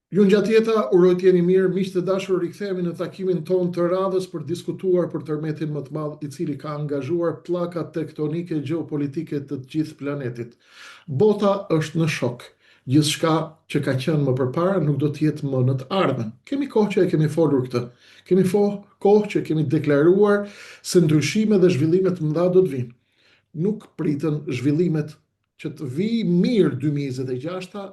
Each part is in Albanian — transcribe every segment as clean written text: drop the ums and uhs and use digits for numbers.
Ju ngjatjeta, uroj të jeni mirë, miq të dashur, rikthehemi në takimin ton të radhës për diskutuar për tërmetin më të madh i cili ka angazhuar pllaka tektonike gjeopolitike të gjithë planetit. Bota është në shok. Gjithçka që ka qenë më përpara nuk do të jetë më në të ardhmen. Kemi kohë që e kemi folur këtë. Kemi kohë që kemi deklaruar se ndryshime dhe zhvillime të mëdha do të vinë. Nuk pritën zhvillimet që të vijë mirë 2026,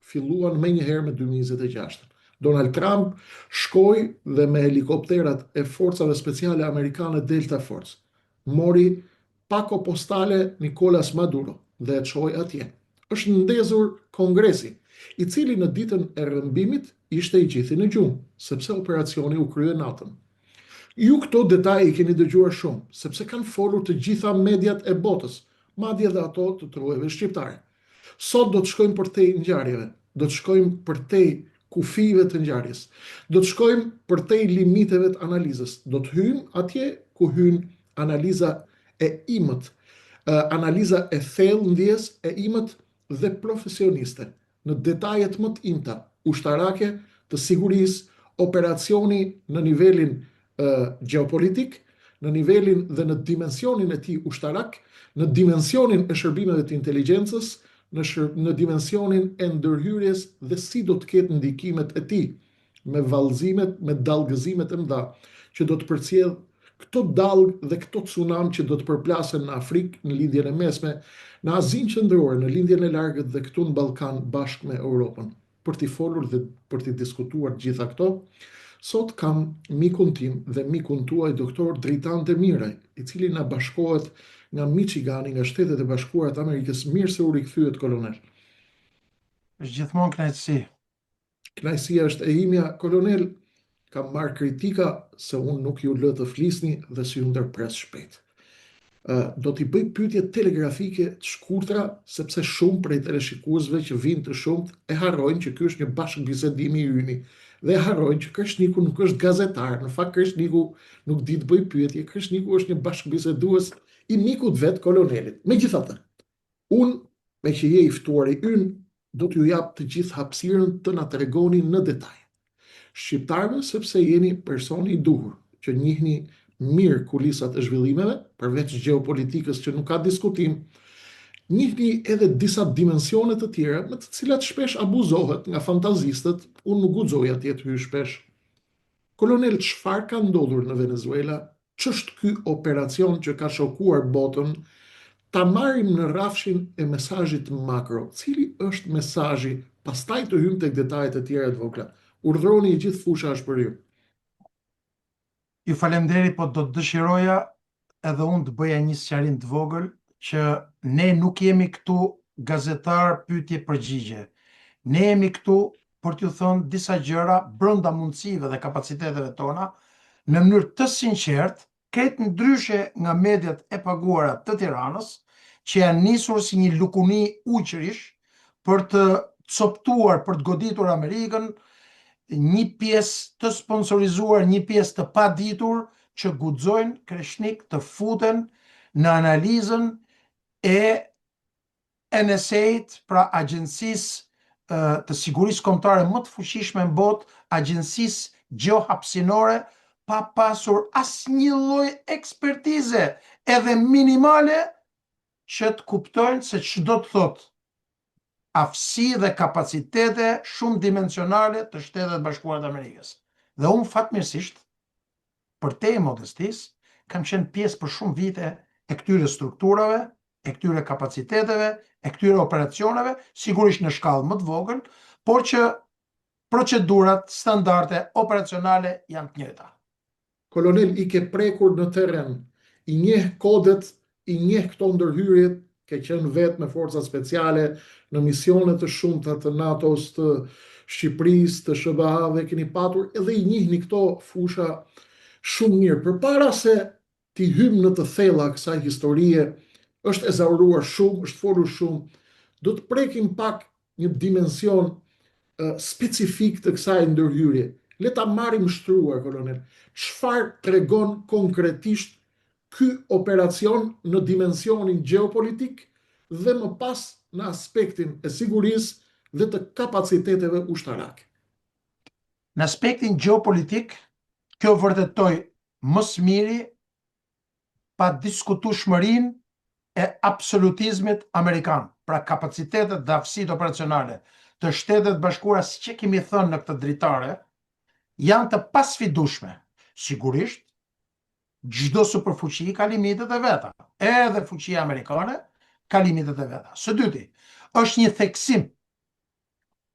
filluan me njëherë me 2026. Donald Trump shkoi dhe me helikopterat e forcave speciale amerikane Delta Force mori pako postale Nicolas Maduro dhe e çoi atje. Është ndezur kongresi, i cili në ditën e rrëmbimit ishte i gjithë në gjumë, sepse operacioni u krye natën. Ju këto detaje i keni dëgjuar shumë, sepse kanë folur të gjitha mediat e botës, madje edhe ato të trojeve shqiptare. Sot do të shkojmë përtej ngjarjeve, do të shkojmë përtej kufive të ngjarjes, do të shkojmë përtej limiteve të analizës, do të hyjmë atje ku hyn analiza e imët, analiza e thellë ndjes e imët dhe profesioniste, në detajet më të imta, ushtarake, të sigurisë, operacioni në nivelin gjeopolitik, në nivelin dhe në dimensionin e tij ushtarak, në dimensionin e shërbimeve të inteligjencës, në dimensionin e ndërhyrjes dhe si do të ketë ndikimet e tij, me vallëzimet, me dallgëzimet e mëdha, që do të përcjell këto dallgë dhe këto tsunami që do të përplasen në Afrikë, në lindjen e mesme, në Azinë qendrore, në lindjen e largët dhe këtu në Ballkan bashkë me Europën. Për t'i folur dhe për t'i diskutuar gjitha këto, sot kam mikun tim dhe mikun tuaj doktor Dritan Demiraj, i cili na bashkohet nga Michigani, nga Shtetet e Bashkuara të Amerikës. Mirë se u rikthyet, kolonel. Është gjithmonë kënaqësi. Kënaqësia është e imja, kolonel. Kam marrë kritika se unë nuk ju lë të flisni dhe si ju ndërpres shpejt. Do t'i bëj pyetje telegrafike të shkurtra, sepse shumë prej teleshikuesve që vinë të shumt e harrojnë që ky është një bashkëbisedim i yni dhe harrojnë që Kreshniku nuk është gazetar. Në fakt Kreshniku nuk di të bëj pyetje, Kreshniku është një bashkëbisedues i mikut vet, kolonelit. Megjithatë, unë, me që je i ftuar i ynë, do t'ju jap të gjithë hapësirën të na tregoni në detaj. Shqiptarëve, sepse jeni personi i duhur, që njihni mirë kulisat e zhvillimeve, përveç gjeopolitikës që nuk ka diskutim, njihni edhe disa dimensione të tjera me të cilat shpesh abuzohet nga fantazistët. Unë nuk guxoj atje të hyj shpesh. Kolonel, çfarë ka ndodhur në Venezuela? Ç'është ky operacion që ka shokuar botën? Ta marrim në rrafshin e mesazhit makro. Cili është mesazhi? Pastaj të hyjmë tek detajet e tjera të vogla. Urdhroni, i gjithë fusha është për ju. Ju falemderit, po do të dëshiroja edhe unë të bëja një sqarim të vogël që ne nuk jemi këtu gazetar pyetje përgjigje. Ne jemi këtu për t'ju thënë disa gjëra brenda mundësive dhe kapaciteteve tona në mënyrë të sinqertë, ketë ndryshe nga mediat e paguara të Tiranës, që janë nisur si një lukuni ujqërish për të coptuar, për të goditur Amerikën, një pjesë të sponsorizuar, një pjesë të paditur që guxojnë Kreshnik të futen në analizën e NSA-t, pra agjencisë të sigurisë kombëtare më të fuqishme në botë, agjencisë gjeohapësinore, pa pasur asnjë lloj ekspertize edhe minimale që të kuptojnë se ç'do të thotë aftësi dhe kapacitete shumë dimensionale të Shtetet Bashkuara të Amerikës. Dhe unë fatmirësisht, për te e modestisë, kam qenë pjesë për shumë vite e këtyre strukturave, e këtyre kapaciteteve, e këtyre operacioneve, sigurisht në shkallë më të vogël, por që procedurat, standarde operacionale janë të njëjta. Kolonel, i ke prekur në terren, i njeh kodet, i njeh këto ndërhyrjet, ke qenë vetë me forcat speciale, në misionet të shumta të NATO-s, të Shqipërisë, të SBA-ve, keni patur edhe i njihni këto fusha shumë mirë. Përpara se t'i hymë në të thella kësaj historie, është ezauruar shumë, është folur shumë, do të prekim pak një dimension specifik të kësaj ndërhyrje. Le ta marrim shtruar, kolonel. Çfarë tregon konkretisht ky operacion në dimensionin gjeopolitik dhe më pas në aspektin e sigurisë dhe të kapaciteteve ushtarake? Në aspektin geopolitik, kjo vërtetoi më së miri pa diskutueshmërinë e absolutizmit amerikan, pra kapacitetet dhe aftësitë operacionale të Shtetet Bashkuara, siç e kemi thënë në këtë dritare, janë të pasfidueshme. Sigurisht, çdo superfuqi ka limitet e veta, edhe fuqia amerikane ka limitet e veta. Së dyti, është një theksim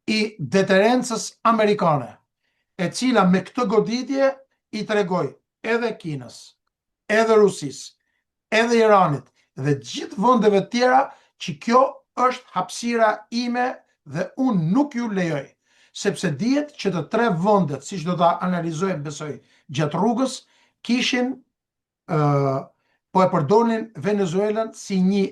i deterencës amerikane, e cila me këtë goditje i tregoi edhe Kinës, edhe Rusisë, edhe Iranit dhe gjithë vendeve tjera që kjo është hapësira ime dhe unë nuk ju lejoj, sepse dihet që të tre vendet, siç do ta analizojmë besoj gjatë rrugës, kishin po e përdonin Venezuelën si një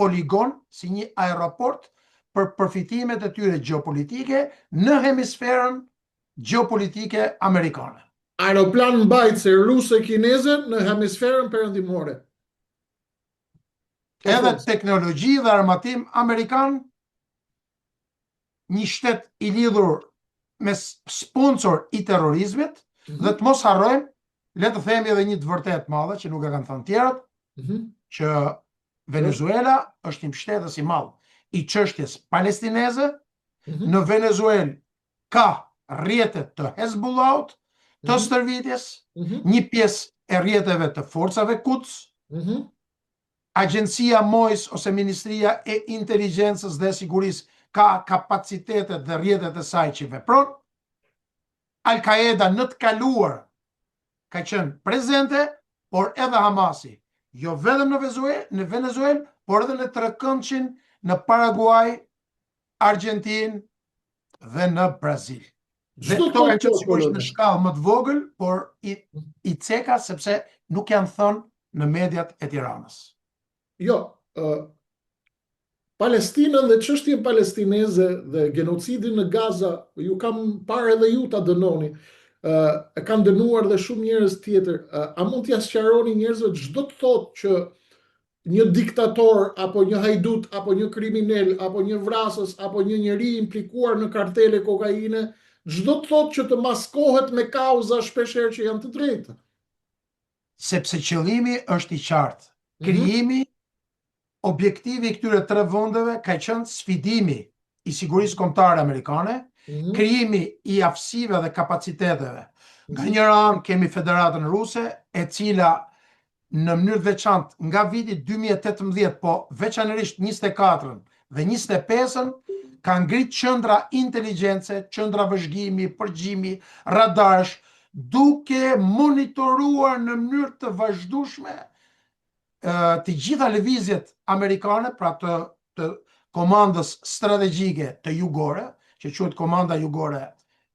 poligon, si një aeroport për përfitimet e tyre gjeopolitike në hemisferën gjeopolitike amerikane. Aeroplan mbajtëse ruse kineze në hemisferën perëndimore. Edhe teknologji dhe armatim amerikan, një shtet i lidhur me sponsor i terrorizmit, dhe të mos harrojmë, le të themi edhe një të vërtet madhe, që nuk e kanë thënë tjerët, që Venezuela është një mbështetës i madh i çështjes palestineze. Në Venezuelë ka rrjetet të Hezbollahut, të stërvitjes, një pjesë e rrjeteve të forcave Quds, Agjencia MOIS ose Ministria e Inteligjencës dhe Sigurisë ka kapacitetet dhe rrjetet e saj që vepron. Al-Qaeda në të kaluar ka qenë prezente, por edhe Hamasi, jo vetëm në Venezuelë, por edhe në trekëndçin në Paraguay, Argjentinë dhe në Brazil. Dhe këto kanë qenë sigurisht në shkallë më të vogël, por i ceka sepse nuk janë thënë në mediat e Tiranës. Jo, Palestinën dhe çështjen palestineze dhe genocidin në Gaza, ju kam parë edhe ju ta dënoni. E kanë dënuar dhe shumë njerëz tjetër. A mund t'ia sqaroni njerëzve çdo të thotë që një diktator, apo një hajdut, apo një kriminal, apo një vrasës, apo një njeri implikuar në kartele kokaine, çdo të thotë që të maskohet me kauza shpeshherë që janë të drejta. Sepse qëllimi është i qartë. Krijimi objektivi i këtyre tre vendeve ka qenë sfidimi i sigurisë kombëtare amerikane, krijimi i aftësive dhe kapaciteteve. Nga njëra anë kemi Federatën Ruse, e cila në mënyrë të veçantë nga viti 2018, po veçanërisht 24-ën dhe 25-ën, ka ngrit qendra inteligjence, qendra vëzhgimi, përgjimi, radarsh, duke monitoruar në mënyrë të vazhdueshme të gjitha lëvizjet amerikane, pra të komandës strategjike të jugore, që quhet Komanda Jugore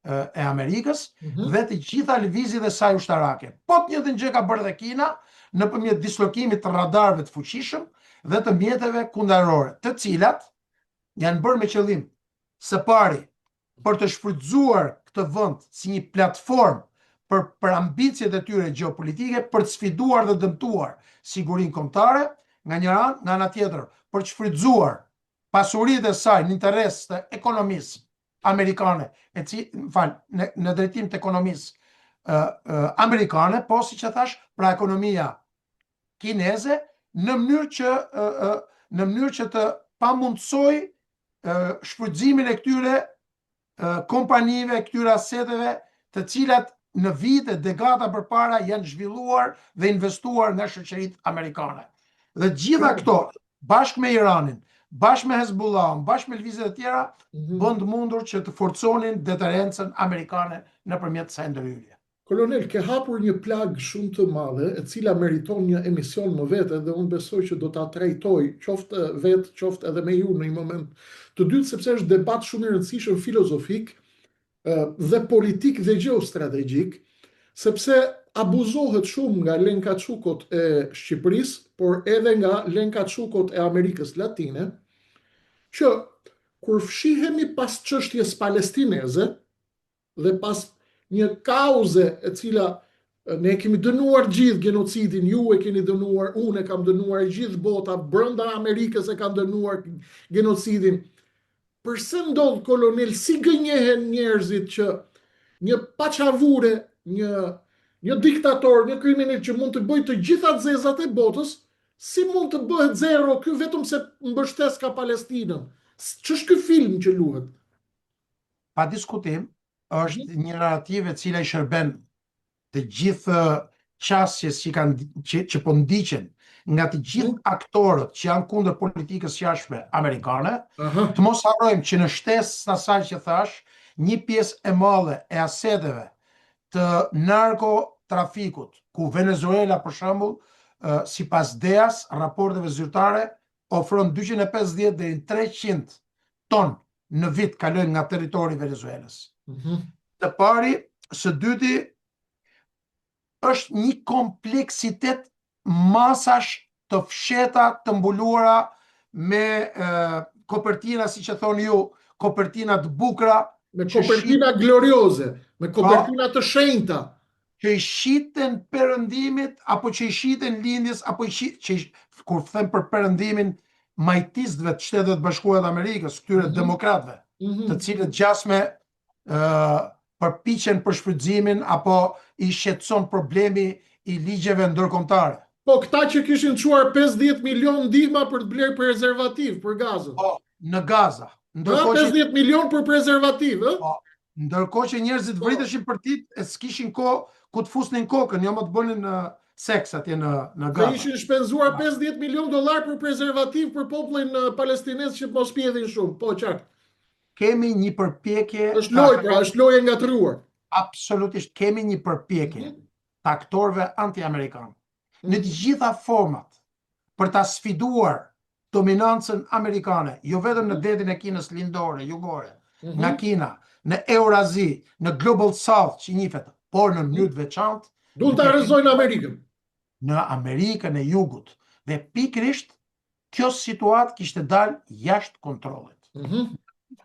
e Amerikës, dhe të gjitha lëvizjet e saj ushtarake. Po të njëjtën gjë ka bërë dhe Kina nëpërmjet dislokimit të radarëve të fuqishëm dhe të mjeteve kundërore, të cilat janë bërë me qëllim së pari për të shfrytzuar këtë vend si një platformë për ambicjet e tyre gjeopolitike, për të sfiduar dhe dëmtuar sigurinë kombëtare, nga një anë, nga ana tjetër, për të shfrytzuar pasuritë e saj në interes të ekonomisë amerikane, në drejtim të ekonomisë amerikane, po siç e thash, pra ekonomia kineze, në mënyrë që të pamundsoj shfrytëzimin e këtyre kompanive, këtyre aseteve, të cilat në vite, dekada përpara janë zhvilluar dhe investuar nga shoqëritë amerikane. Dhe gjitha këto, bashkë me Iranin, bashkë me Hezbollahun, bashkë me lëvizjet e tjera, bën të mundur që të forconin deterencën amerikane nëpërmjet kësaj ndërhyrje. Kolonel, ke hapur një plagë shumë të madhe, e cila meriton një emision më vete, dhe unë besoj që do ta trajtoj, qoftë vetë, qoftë edhe me ju në një moment të dytë, sepse është debat shumë i rëndësishëm filozofik dhe politik dhe gjeostrategjik, sepse abuzohet shumë nga lenkachukot e Shqipërisë, por edhe nga lenkachukot e Amerikës Latine, që kur fshihemi pas çështjes palestineze dhe pas një kauze e cila ne kemi dënuar gjithë genocidin, ju e keni dënuar, unë e kam dënuar, gjithë bota brenda Amerikës e kanë dënuar genocidin. Përse ndodh, kolonel, si gënjehen njerëzit që një paçavure, një diktator, një kriminal që mund të bëjë të gjitha zezat e botës, si mund të bëhet zero ky vetëm se mbështes ka Palestinën? Ç'është ky film që luhet? Pa diskutim, është një narrative cila i shërben të gjithë qasjes që po ndiqen nga të gjithë aktorët që janë kundër politikës jashtme amerikane. Të mos harrojmë që në shtesë të asaj që thash, një pjesë e madhe e aseteve të narkotrafikut, ku Venezuela për shembull, sipas DEA-s, raporteve zyrtare, ofron 250 deri në 300 ton në vit kalojnë nga territori i Venezuelës. Të pari, së dyti, është një kompleksitet masash të fsheta të mbuluara me kopertina, si që thoni ju, kopertina të bukura, me kopertina glorioze, me kopertina të shenjta, që i shiten perëndimit, apo që i shiten lindjes, apo kur them për perëndimin, majtisëve të Shtetet Bashkuara të Amerikës, këtyre demokratëve, të cilët gjasme përpiqen për shfrytëzimin apo i shqetëson problemi i ligjeve ndërkombëtare. Po këta që kishin çuar 50 milion ndihma për të blerë prezervativ për Gazën. Po, në Gaza. 50 milion për prezervativ, ë? Po, ndërkohë që njerëzit vriteshin për tit, e s'kishin kohë ku të fusnin kokën, jo më të bënin seks atje në Gaza. Dhe ishin shpenzuar 50 milion dollar për prezervativ për popullin palestinez që mos pjedhin shumë. Po, qartë. Kemi një përpjekje... Është lojë, pra, është lojë e ngatruar. Absolutisht, kemi një përpjekje të aktorëve anti-amerikanë. Në të gjitha format për ta sfiduar dominancën amerikane, jo vetëm në detin e Kinës lindore, jugore, nga Kina, në Eurazi, në Global South që njihet, por në mënyrë të veçantë, duan ta rrezojnë Amerikën. Në Amerikën e Jugut. Dhe pikërisht kjo situatë kishte dalë jashtë kontrollit. Në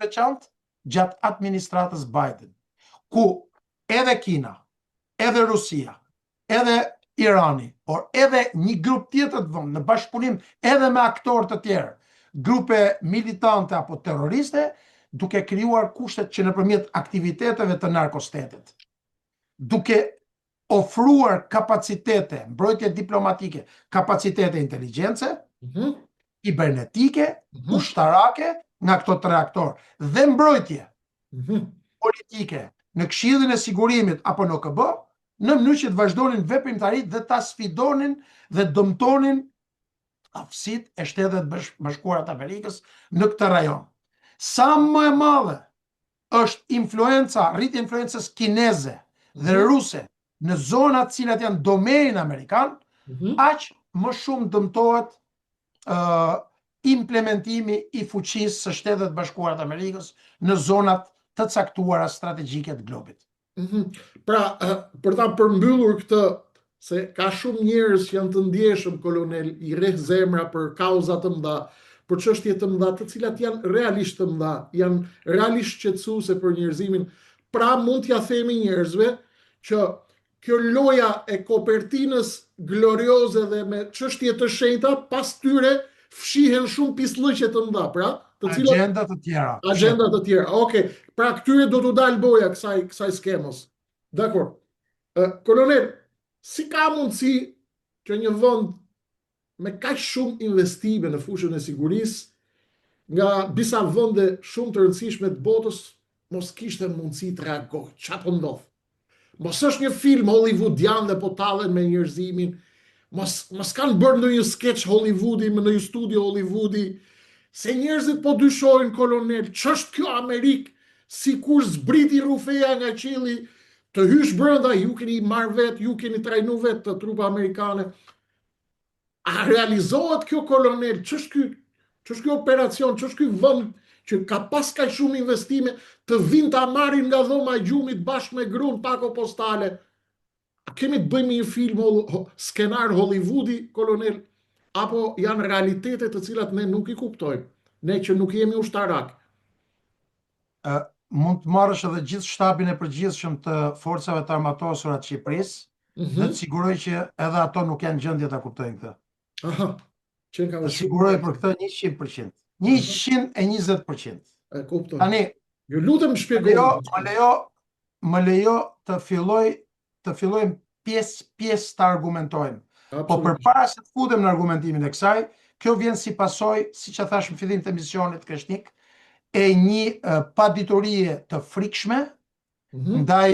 veçantë gjatë administratës Biden, ku edhe Kina, edhe Rusia, edhe Irani, por edhe një grup tjetër të vonë, në bashkëpunim edhe me aktorë të tjerë, grupe militante apo terroriste, duke krijuar kushtet që nëpërmjet aktiviteteve të narkostetit, duke ofruar kapacitete, mbrojtje diplomatike, kapacitete inteligjencë, kibernetike, ushtarake nga këto tre aktorë, dhe mbrojtje politike në Këshillin e Sigurimit apo në OKB, në mënyrë që të vazhdonin veprimtaritë dhe ta sfidonin dhe dëmtonin aftësitë e Shtetet Bashkuara të Amerikës në këtë rajon. Sa më e madhe është rritja influencës kineze dhe ruse në zonat cilat janë domenin amerikan, aq më shumë dëmtohet implementimi i fuqisë së Shtetet Bashkuara të Amerikës në zonat të caktuara strategjike të globit. Pra, për ta përmbyllur këtë, se ka shumë njerëz që janë të ndjeshëm, kolonel, i rreh zemra për kauza të mëdha, për çështje të mëdha, të cilat janë realisht të mëdha, janë realisht shqetësuese për njerëzimin. Pra, mund t'ja themi njerëzve që kjo loja e kopertinës glorioze dhe me çështje të shenjta, pas tyre fshihen shumë pislliqe të mëdha, pra, agjendat të tjera. Agjendat të tjera. Okej, pra këtyre do t'u dalë boja kësaj skemës. Dakor. Kolonel, si ka mundësi që një vend me kaq shumë investime në fushën e sigurisë, nga disa vende shumë të rëndësishme të botës, mos kishte mundësi të reagojë? Çfarë po ndodh? Mos është një film hollywoodian dhe po tallen me njerëzimin, mos kanë bërë ndonjë sketch hollywoodi në një studio hollywoodi, se njerëzit po dyshojnë, kolonel, ç'është kjo Amerikë, sikur zbriti rufeja nga qielli, të hysh brenda, ju keni marrë vetë, ju keni trajnu vetë të trupa amerikane. A realizohet kjo, kolonel? Ç'është ky operacion, ç'është ky vend që ka pas kaq shumë investime të vinë ta marrin nga dhoma e gjumit bashkë me gruan pako postale? A kemi të bëjmë një film skenar hollywoodi, kolonel? Apo janë realitete të cilat ne nuk i kuptojmë, ne që nuk jemi ushtarak? Mund të marrësh edhe gjithë shtabin e përgjithshëm të forcave të armatosura të Shqipërisë, dhe të siguroj që edhe ato nuk janë gjendje ta kuptojnë këtë. Aha. Të siguroj për këtë 100%. 120%. E kuptoj. Tani, ju lutem shpjegoj. Ma lejo më lejo të fillojmë pjesë të argumentojmë. Po Absolutisht. përpara se të futem në argumentimin e kësaj, kjo vjen si pasojë, siç e thash në fillim të emisionit Kreshnik, e një paditurie të frikshme ndaj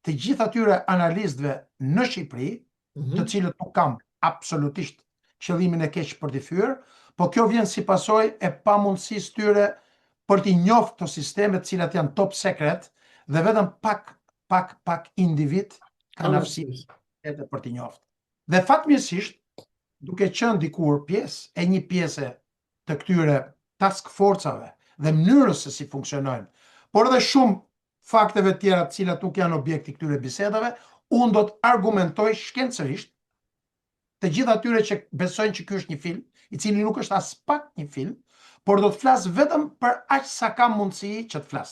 të gjithë atyre analistëve në Shqipëri, të cilët nuk kam absolutisht qëllimin e keq për t'i fyer, po kjo vjen si pasojë e pamundësisë tyre për t'i njohur të sistemet të cilat janë top secret dhe vetëm pak individ kanë aftësi për t'i njohur. Dhe fatmirësisht, duke qenë dikur pjesë e një pjese të këtyre task forcave dhe mënyrës se si funksionojnë, por edhe shumë fakteve tjera të cilat nuk janë objekti këtyre bisedave, unë do të argumentoj shkencërisht të gjithë atyre që besojnë që ky është një film, i cili nuk është as pak një film, por do të flas vetëm për aq sa kam mundësi që të flas.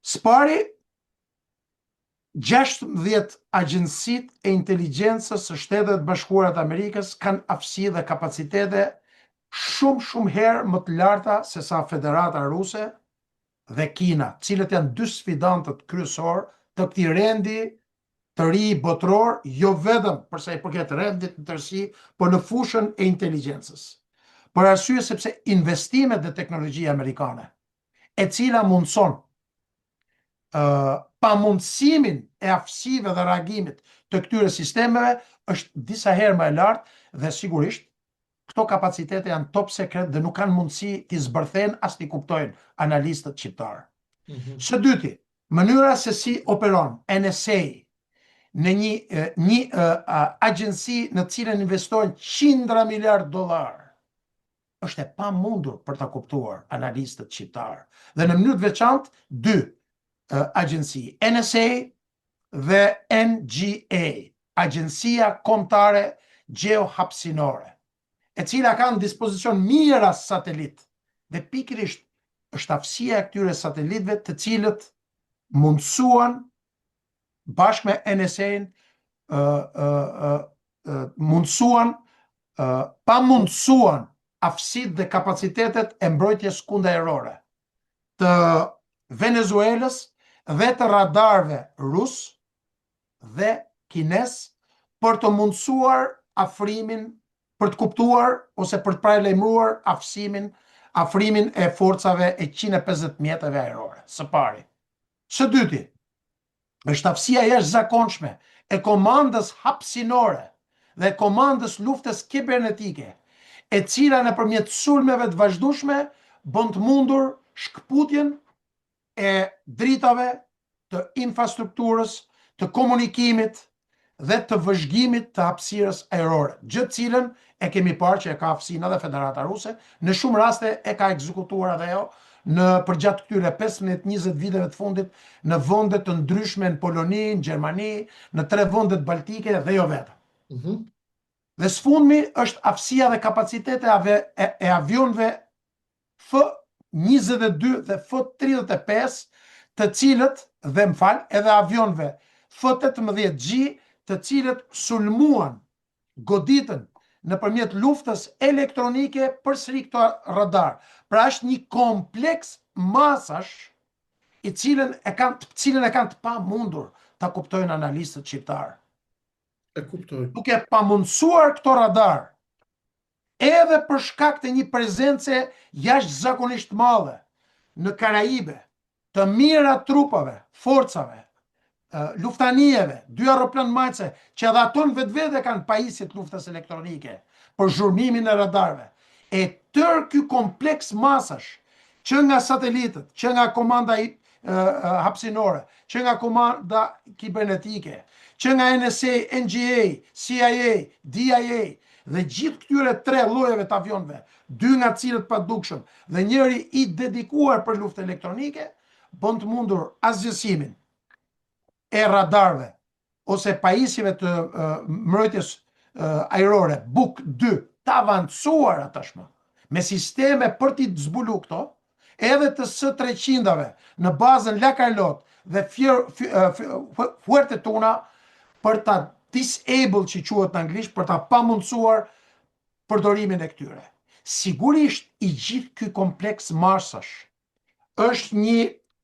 Spari, 16 agjensit e inteligjencës së Shtetet Bashkuara të Amerikës kanë aftësi dhe kapacitete shumë herë më të larta se sa Federata Ruse dhe Kina, cilët janë dy sfidantët kryesor të këtij rendi të ri botror, jo vetëm për sa i përket rendit në tërësi, por në fushën e inteligjencës. Për arsye sepse investimet dhe teknologjia amerikane, e cila mundson pamundësimin e aftësive dhe reagimit të këtyre sistemeve, është disa herë më e lartë dhe sigurisht këto kapacitete janë top secret dhe nuk kanë mundësi t'i zbërthejnë as t'i kuptojnë analistët shqiptarë. Së dyti, mënyra se si operon NSA në një agjensi në cilën investojnë $100 miliardë, është e pamundur për ta kuptuar analistët shqiptarë. Dhe në mënyrë të veçantë, dy agjensi, NSA dhe NGA, Agjencia Kombëtare Gjeohapësinore, e cila ka në dispozicion mijëra satelit, dhe pikërisht është aftësia e këtyre satelitëve të cilët mundsuan bashkë me NSA-n pamundsuan aftësitë dhe kapacitetet e mbrojtjes kundërajrore të Venezuelës dhe të radarëve rus dhe kines për të mundsuar afrimin, për të kuptuar ose për të paralajmëruar afrimin e forcave e 150 mjeteve ajrore, së pari. Së dyti, është aftësia jashtëzakonshme e komandës hapësinore dhe komandës luftës kibernetike, e cila nëpërmjet sulmeve të vazhdueshme bën të mundur shkputjen e dritave, të infrastrukturës, të komunikimit dhe të vëzhgimit të hapësirës ajrore, gjë të cilën e kemi parë që e ka aftësinë edhe Federata Ruse, në shumë raste e ka ekzekutuar edhe ajo përgjatë këtyre 15-20 viteve të fundit në vende të ndryshme në Poloni, në Gjermani, në 3 vendet baltike dhe jo vetëm. Dhe sfundmi është aftësia dhe kapacitete e avionëve F-22 dhe F-35, të cilët, dhe më fal, edhe avionëve F-18G, të cilët sulmuan, goditën nëpërmjet luftës elektronike përsëri këto radar. Pra është një kompleks masash i cilën e kanë të pamundur ta kuptojnë analistët shqiptarë. E kuptoj. Duke pamundsuar këto radar, edhe për shkak të një prezence jashtëzakonisht madhe në Karaibe, të mira trupave, forcave, luftanijeve, 2 aeroplan majtëse, që edhe ato në vetvete kanë pajisjet luftës elektronike për zhurmimin e radarëve. E tërë ky kompleks masash, që nga satelitët, që nga komanda hapësinore, që nga komanda kibernetike, që nga NSA, NGA, CIA, DIA, dhe gjithë këtyre 3 llojeve të avionëve, 2 nga cilët pa dukshëm dhe njëri i dedikuar për luftë elektronike, bën të mundur asgjësimin e radarëve ose pajisjeve të mbrojtjes ajrore Buk 2 të avancuara tashmë, me sisteme për t'i zbulu këto, edhe të S-300-ave në bazën La Carlotte dhe Fuerteventura për ta disable, që quhet në anglisht, për ta pamundsuar përdorimin e këtyre. Sigurisht i gjithë ky kompleks masash është një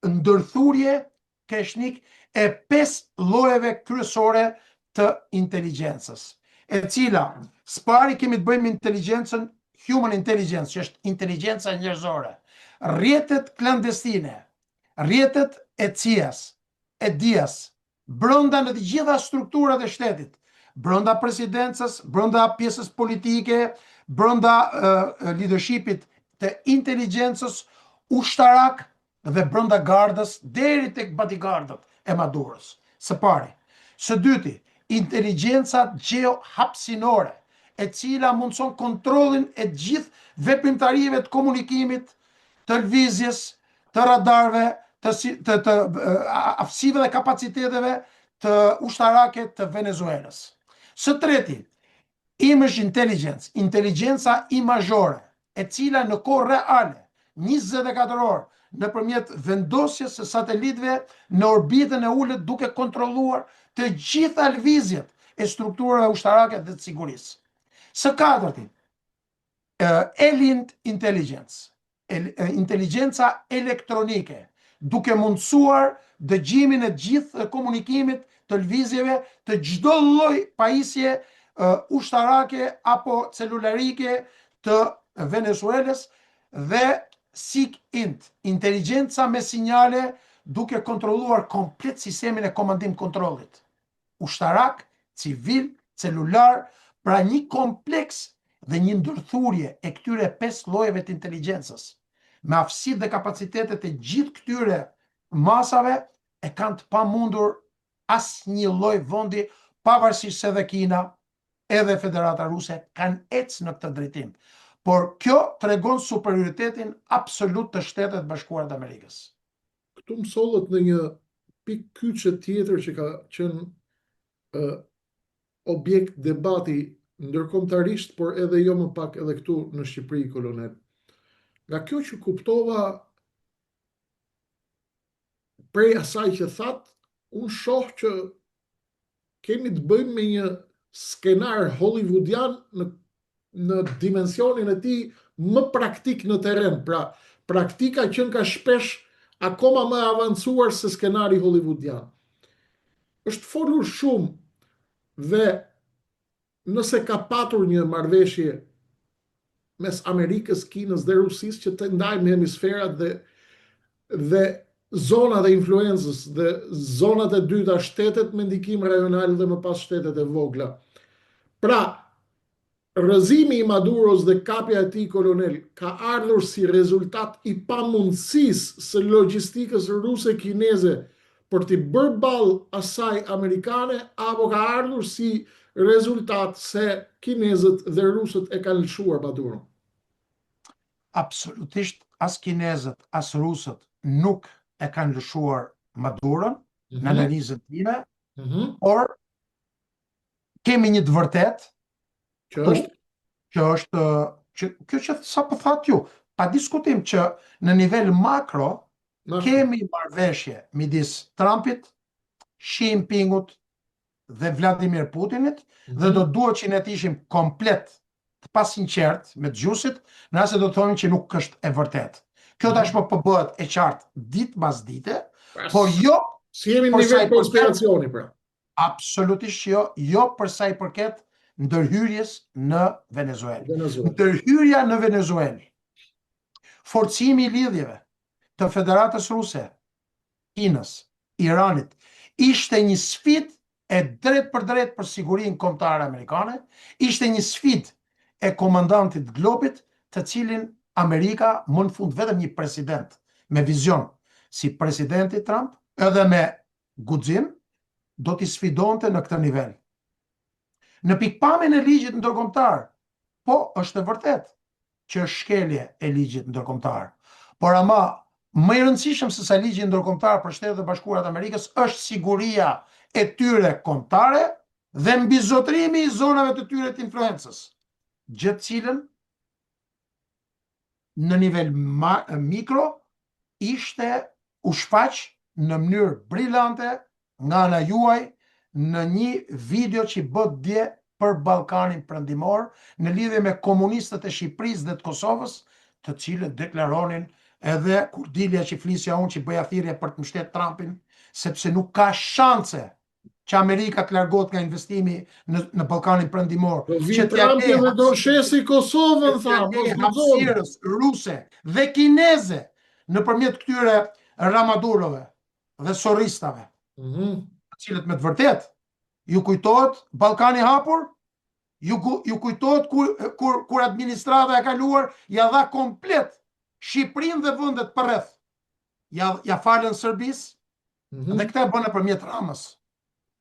ndërthurje kreshnik e 5 llojeve kryesore të inteligjencës, e cila spari kemi të bëjmë inteligjencën human intelligence, që është inteligjenca njerëzore, rrjetet klandestine, rrjetet e CIA-s, e DIA-s, brenda në të gjitha strukturat e shtetit, brenda presidencës, brenda pjesës politike, brenda leadershipit të inteligjencës ushtarak dhe brenda gardës deri tek bodyguardët e Madurës. Së pari. Së dyti, inteligjenca gjeohapsinore, e cila mundson kontrollin e gjithë veprimtarive të komunikimit, të lëvizjes, të radarëve, të aftësive dhe kapaciteteve të ushtarake të Venezuelës. Së treti, image intelligence, inteligjenca imazhore, e cila në kohë reale, 24 orë, nëpërmjet vendosjes së satelitëve në orbitën e ulët, duke kontrolluar të gjitha lëvizjet e strukturave ushtarake dhe të sigurisë. Së katërti, ELINT intelligence, inteligjenca elektronike, duke mundësuar dëgjimin e gjithë komunikimit të lëvizjeve të çdo lloj pajisje ushtarake apo celularike të Venezuelës, dhe SIGINT, inteligjenca me sinjale, duke kontrolluar komplet sistemin e komandim kontrollit. Ushtarak, civil, celular, pra një kompleks dhe një ndërthurje e këtyre 5 llojeve të inteligjencës, me aftësitë dhe kapacitetet e gjithë këtyre masave, e kanë të pamundur asnjë lloj vendi, pavarësisht se dhe Kina edhe Federata Ruse kanë ecë në këtë drejtim. Por kjo tregon superioritetin absolut të Shtetet Bashkuara të Amerikës. Këtu më sollet në një pikë kyçe tjetër që ka qenë objekt debati ndërkombëtarisht, por edhe jo më pak edhe këtu në Shqipëri, kolonel. Nga kjo që kuptova prej asaj që thatë, unë shoh që kemi të bëjmë me një skenar hollywoodian në dimensionin e tij më praktik në terren. Pra, praktika që ka shpesh akoma më avancuar se skenari hollywoodian. Është folur shumë, dhe nëse ka patur një marrëveshje mes Amerikës, Kinës dhe Rusisë që të ndajmë hemisferat dhe zonat e influencës dhe zonat e dyta, shtetet me ndikim rajonal dhe më pas shtetet e vogla. Pra, rrëzimi i Maduros dhe kapja e tij, kolonel, ka ardhur si rezultat i pamundësisë së logjistikës ruse kineze për t'i bërë ballë asaj amerikane, apo ka ardhur si rezultat se kinezët dhe rusët e kanë lëshuar Maduron? Absolutisht as kinezët, as rusët nuk e kanë lëshuar Maduron në analizën time, por kemi një të vërtet, kjo që sa po thatë ju, pa diskutim që në nivel makro kemi marrëveshje midis Trumpit, Xi Jinpingut dhe Vladimir Putinit, dhe do duhet që ne të ishim komplet të pasinqert me dëgjuesit, nëse do të thonin që nuk është e vërtet. Kjo tashmë po bëhet e qartë ditë pas dite, por jo si jemi në nivel konspiracioni, pra. Absolutisht jo për sa i përket ndërhyrjes në Venezuelë. Ndërhyrja në Venezuelë, forcimi i lidhjeve të Federatës Ruse, Kinës, Iranit, ishte një sfidë e drejt për sigurinë kombëtare amerikane, ishte një sfidë e komandantit globit, të cilin Amerika, më në fund vetëm një president me vizion si presidenti Trump, edhe me guxim, do t'i sfidonte në këtë nivel. Në pikpamjen e ligjit ndërkombëtar, po është e vërtet që është shkelje e ligjit ndërkombëtar, por ama më i rëndësishëm se sa ligji ndërkombëtar për Shtetet e Bashkuara të Amerikës është siguria e tyre kombëtare dhe mbizotrimi i zonave të tyre të influencës, gjë të cilën në nivel mikro ishte u shfaq në mënyrë brillante nga ana juaj në një video që bët dje për Ballkanin Perëndimor në lidhje me komunistët e Shqipërisë dhe të Kosovës, të cilët deklaronin edhe kur dilja që flisja unë që bëja thirrje për të mbështetur Trumpin, sepse nuk ka shanse që Amerika të largohet nga investimi në Ballkanin Perëndimor, Do që vinë t'ja Trumpi dhe do shesi Kosovën, tha, mos guxoni. hapësirës ruse dhe kineze nëpërmjet këtyre ramadurove dhe sorristave, të cilët me të vërtet ju kujtohet Ballkani hapur, ju kujtohet kur administrata e kaluar ja dha komplet Shqipërinë dhe vendet përreth. Ja falën Serbisë dhe këtë e bën nëpërmjet Ramës.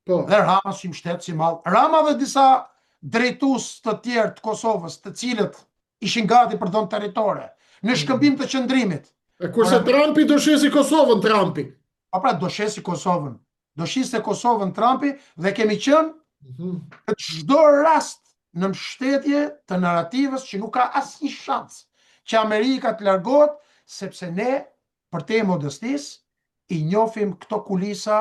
Po, Dhe Rama si mbështet si mall. Rama dhe disa drejtues të tjerë të Kosovës, të cilët ishin gati për dhënë territore në shkëmbim të qëndrimit. e kurse Trumpi do shesi Kosovën, Trumpi. Po pra do shesi Kosovën. Do shiste Kosovën Trumpi dhe kemi qenë në çdo rast në mbështetje të narrativës që nuk ka asnjë shans që Amerika të largohet, sepse ne për te modestis i njohim këto kulisa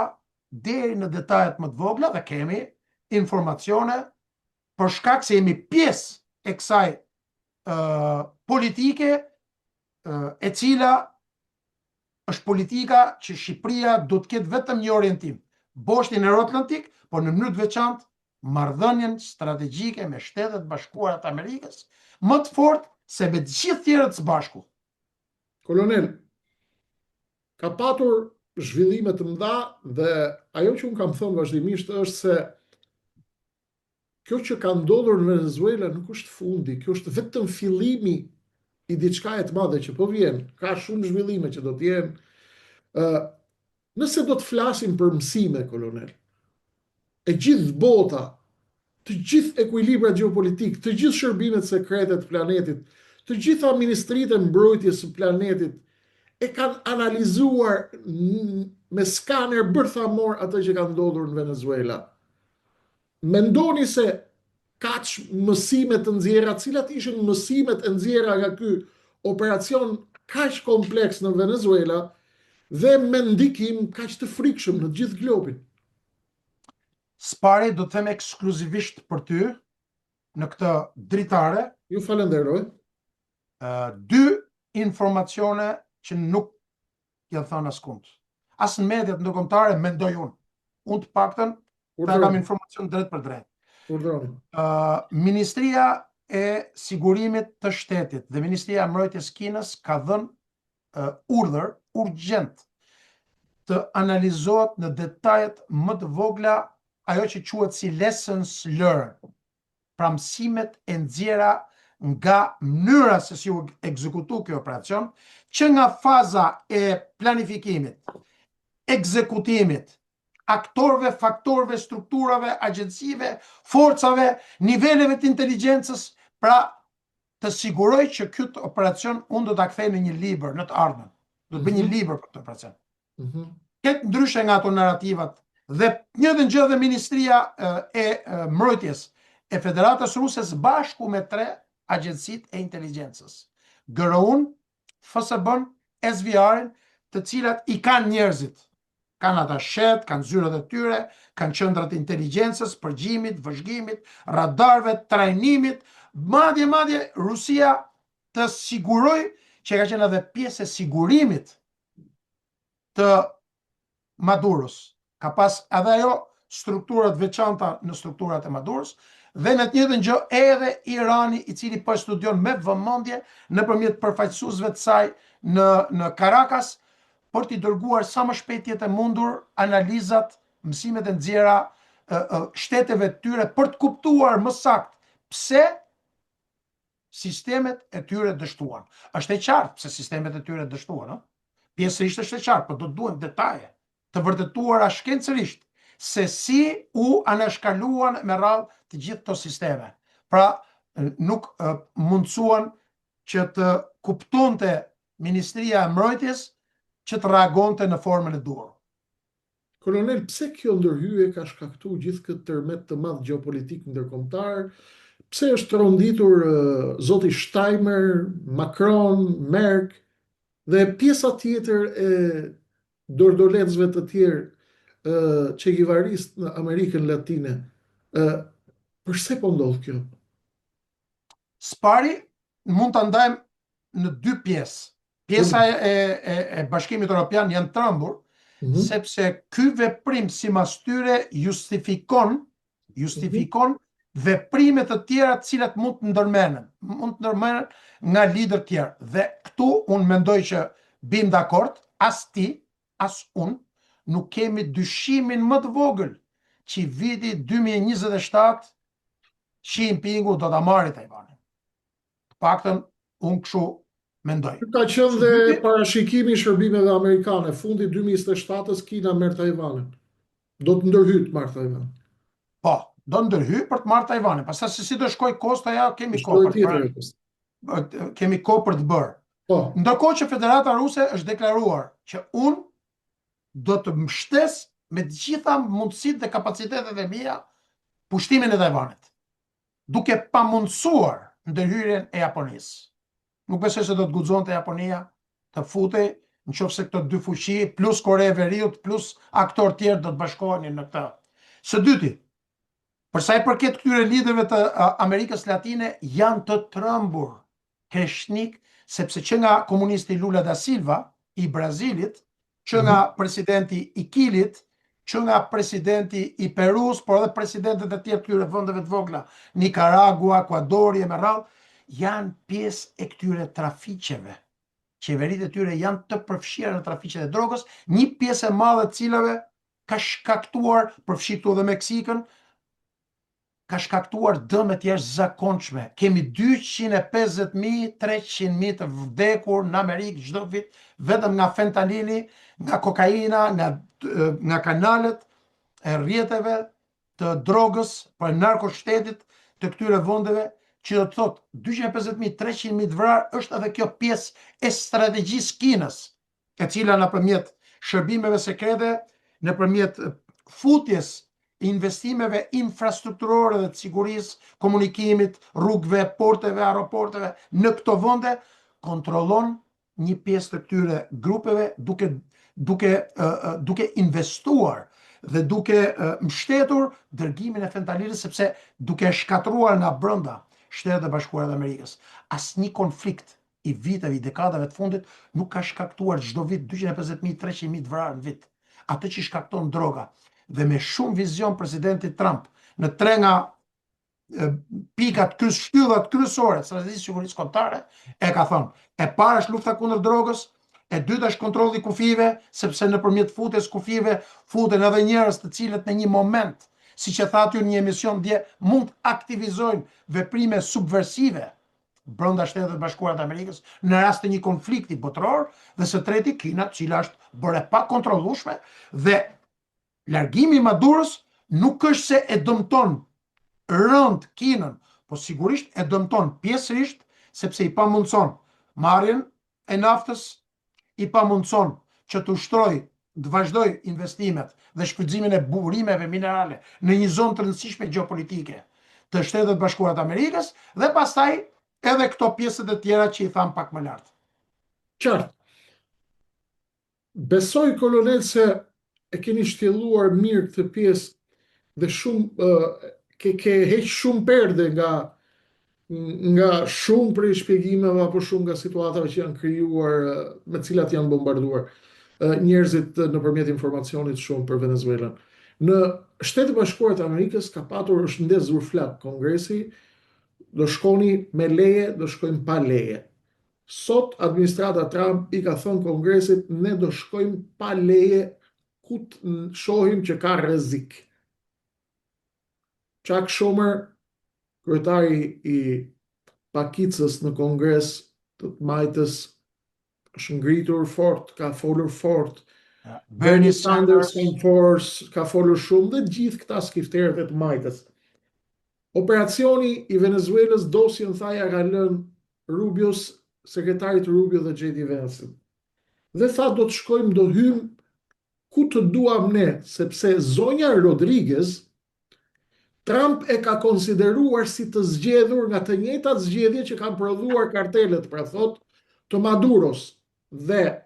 deri në detajet më të vogla dhe kemi informacione për shkak se jemi pjesë e kësaj politike e cila është politika që Shqipëria do të ketë vetëm një orientim, boshtin euro-atlantik, por në mënyrë të veçantë marrëdhënien strategjike me Shtetet Bashkuara të Amerikës, më të fortë se me të gjithë tjerët së bashku. Kolonel, ka patur zhvillime të mëdha dhe ajo që unë kam thënë vazhdimisht është se kjo që ka ndodhur në Venezuela nuk është fundi, kjo është vetëm fillimi i diçka e të madhe që po vjen. Ka shumë zhvillime që do të jenë. Nëse do të flasim për mësime, kolonel, e gjithë bota, të gjithë ekuilibrat gjeopolitik, të gjithë shërbimet sekrete të planetit, të gjitha ministritë e mbrojtjes së planetit e kanë analizuar me skaner bërthamor atë që ka ndodhur në Venezuela. Mendoni se kaq mësime të nxjerra, cilat ishin mësimet e nxjerra nga ky operacion kaq kompleks në Venezuela dhe me ndikim kaq të frikshëm në gjithë globin? Spari do të them ekskluzivisht për ty në këtë dritare. Ju falenderoj. Dy informacione që nuk ja thënë askund. As në mediat ndërkombëtare mendoj unë. Unë të paktën ta kam informacion drejt për drejt. Ministria e Sigurimit të Shtetit dhe Ministria e Mbrojtjes Kinës ka dhënë urdhër urgjent të analizohet në detajet më të vogla ajo që quhet si lessons learned, pra mësimet e nxjerra nga mënyra se si u ekzekutu kjo operacion, që nga faza e planifikimit, ekzekutimit, aktorëve, faktorëve, strukturave, agjencive, forcave, niveleve të inteligjencës, pra të siguroj që këtë operacion unë do ta kthej në një libër në të ardhmen. Do të bëj një libër për këtë operacion. Këtë ndryshe nga ato narrativat dhe njëjtën gjë dhe Ministria e Mbrojtjes e Federatës Ruse bashku me 3 agjencitë e inteligjencës. GRU-n, FSB-n, SVR-in, të cilat i kanë njerëzit. Kanë ata shet, kanë zyrat e tyre, kanë qendrat e inteligjencës, përgjimit, vëzhgimit, radarëve, trajnimit, madje Rusia të siguroj që ka qenë edhe pjesë e sigurimit të Maduros. Ka pas edhe ajo strukturat veçanta në strukturat e Maduros dhe në të njëjtën gjë edhe Irani, i cili po studion me vëmendje nëpërmjet përfaqësuesve të saj në Caracas për t'i dërguar sa më shpejt jetë e mundur analizat, mësimet e nxjerra shteteve të tyre për të kuptuar më saktë pse sistemet e tyre dështuan. Është e qartë pse sistemet e tyre dështuan, pjesërisht është e qartë, por do të duhen detaje të vërtetuara shkencërisht se si u anashkaluan me radhë të gjithë këto sisteme. Pra, nuk mundsuan që të kuptonte Ministria e Mbrojtjes që të reagonte në formën e duhur. Kolonel, pse kjo ndërhyje ka shkaktuar gjithë këtë tërmet të madh gjeopolitik ndërkombëtar? Pse është ronditur zoti Steinmeier, Macron, Merkel dhe pjesa tjetër e dordolecëve të tjerë Che Guevarist në Amerikën Latine? Përse po ndodh kjo? Spari mund ta ndajmë në 2 pjesë. pjesa e Bashkimit Evropian janë trembur, sepse ky veprim sipas tyre justifikon veprime të tjera të cilat mund të ndërmenen nga lider tjerë. Dhe këtu unë mendoj që bim dakord, as ti, as unë, nuk kemi dyshimin më të vogël që viti 2027 Xi Jinpingu do ta marrë Taiwanin. Të paktën unë kështu mendoj. Ka qenë dhe parashikimi i shërbimeve amerikane, fundi 2027-s Kina merr Taiwanin. Do të ndërhyjë të marrë Taiwan. Po, do ndërhyjë për të marrë Taiwanin. Pastaj se si do shkoj kosta ja, kemi kohë për të bërë. Po. Ndërkohë që Federata Ruse është deklaruar që unë do të mbështes me të gjitha mundësitë dhe kapacitetet e mia pushtimin e Taiwanit, duke pamundsuar ndërhyrjen e Japonisë. Nuk besoj se do të guxonte Japonia të futej, nëse këto dy fuqi plus Korea e Veriut plus aktorë tjerë do të bashkoheni në këtë. Së dyti, për sa i përket këtyre liderëve të Amerikës Latine, janë të trembur kreshnik, sepse që nga komunisti Lula da Silva i Brazilit, që nga presidenti i Kilit, që nga presidenti i Perus, por edhe presidentet e tjerë këtyre vendeve të vogla, Nicaragua, Ekuadori e me radhë, janë pjesë e këtyre trafiqeve. Qeveritë e tyre janë të përfshira në trafiqet e drogës, një pjesë e madhe të cilave ka shkaktuar, përfshi këtu edhe Meksikën, ka shkaktuar dëme të jashtëzakonshme. Kemi 250.000, 300.000 të vdekur në Amerikë çdo vit, vetëm nga fentanili, nga kokaina, nga kanalet e rrjeteve të drogës për narkoshtetit të këtyre vendeve, që do të thotë 250.000, 300.000 të vrarë është edhe kjo pjesë e strategjisë Kinës, e cila nëpërmjet shërbimeve sekrete, nëpërmjet futjes investimeve infrastrukturore dhe të sigurisë, komunikimit, rrugëve, porteve, aeroporteve në këto vende, kontrollon një pjesë të këtyre grupeve duke investuar dhe duke mbështetur dërgimin e fentanilës, sepse duke shkatruar nga brenda Shtetet e Bashkuara të Amerikës. Asnjë konflikt i viteve, i dekadave të fundit nuk ka shkaktuar çdo vit 250.000, 300.000 të vrarë në vit. Atë që shkakton droga. Dhe me shumë vizion presidenti Trump në 3 nga pikat shtyllat kryesore të strategjisë sigurisë kombëtare, e ka thënë, e para është lufta kundër drogës, e dyta është kontrolli i kufive, sepse nëpërmjet futjes kufive futen edhe njerëz të cilët në një moment, siç e thatë ju në një emision dje, mund të aktivizojnë veprime subversive brenda Shtetet e Bashkuara të Amerikës në rast të një konflikti botror, dhe së treti Kina, cila është bërë pa kontrollueshme, dhe largimi i Madurës nuk është se e dëmton rënd Kinën, po sigurisht e dëmton pjesërisht, sepse i pamundson marrjen e naftës, i pamundson që të ushtrojë, të vazhdoj investimet dhe shfrytëzimin e burimeve minerale në një zonë të rëndësishme gjeopolitike të Shtetet Bashkuara të Amerikës, dhe pastaj edhe këto pjesët e tjera që i tham pak më lart. Qartë. Besoj, kolonel, se e keni shtjelluar mirë këtë pjesë dhe shumë ke heq shumë perde nga shumë prej shpjegimeve apo shumë nga situatave që janë krijuar, me cilat janë bombarduar njerëzit nëpërmjet informacionit shumë për Venezuelën. Në Shtetet e Bashkuara të Amerikës ka patur është ndezur flak Kongresi, do shkoni me leje, do shkojmë pa leje. Sot administrata Trump i ka thënë Kongresit, ne do shkojmë pa leje ku të shohim që ka rrezik. Chuck Schumer, kryetari i pakicës në Kongres të majtës, është ngritur fort, ka folur fort. Bernie Sanders ka folur shumë, dhe gjithë këta skifterët e të majtës. Operacioni i Venezuelës dosjen thaja ka lënë Rubios, sekretarit Rubio dhe J.D. Vance. Dhe tha do të shkojmë, do të hymë ku të duam ne, sepse zonja Rodriguez, Trump e ka konsideruar si të zgjedhur nga të njëjtat zgjedhje që kanë prodhuar kartelet, pra thot, të Maduros. Dhe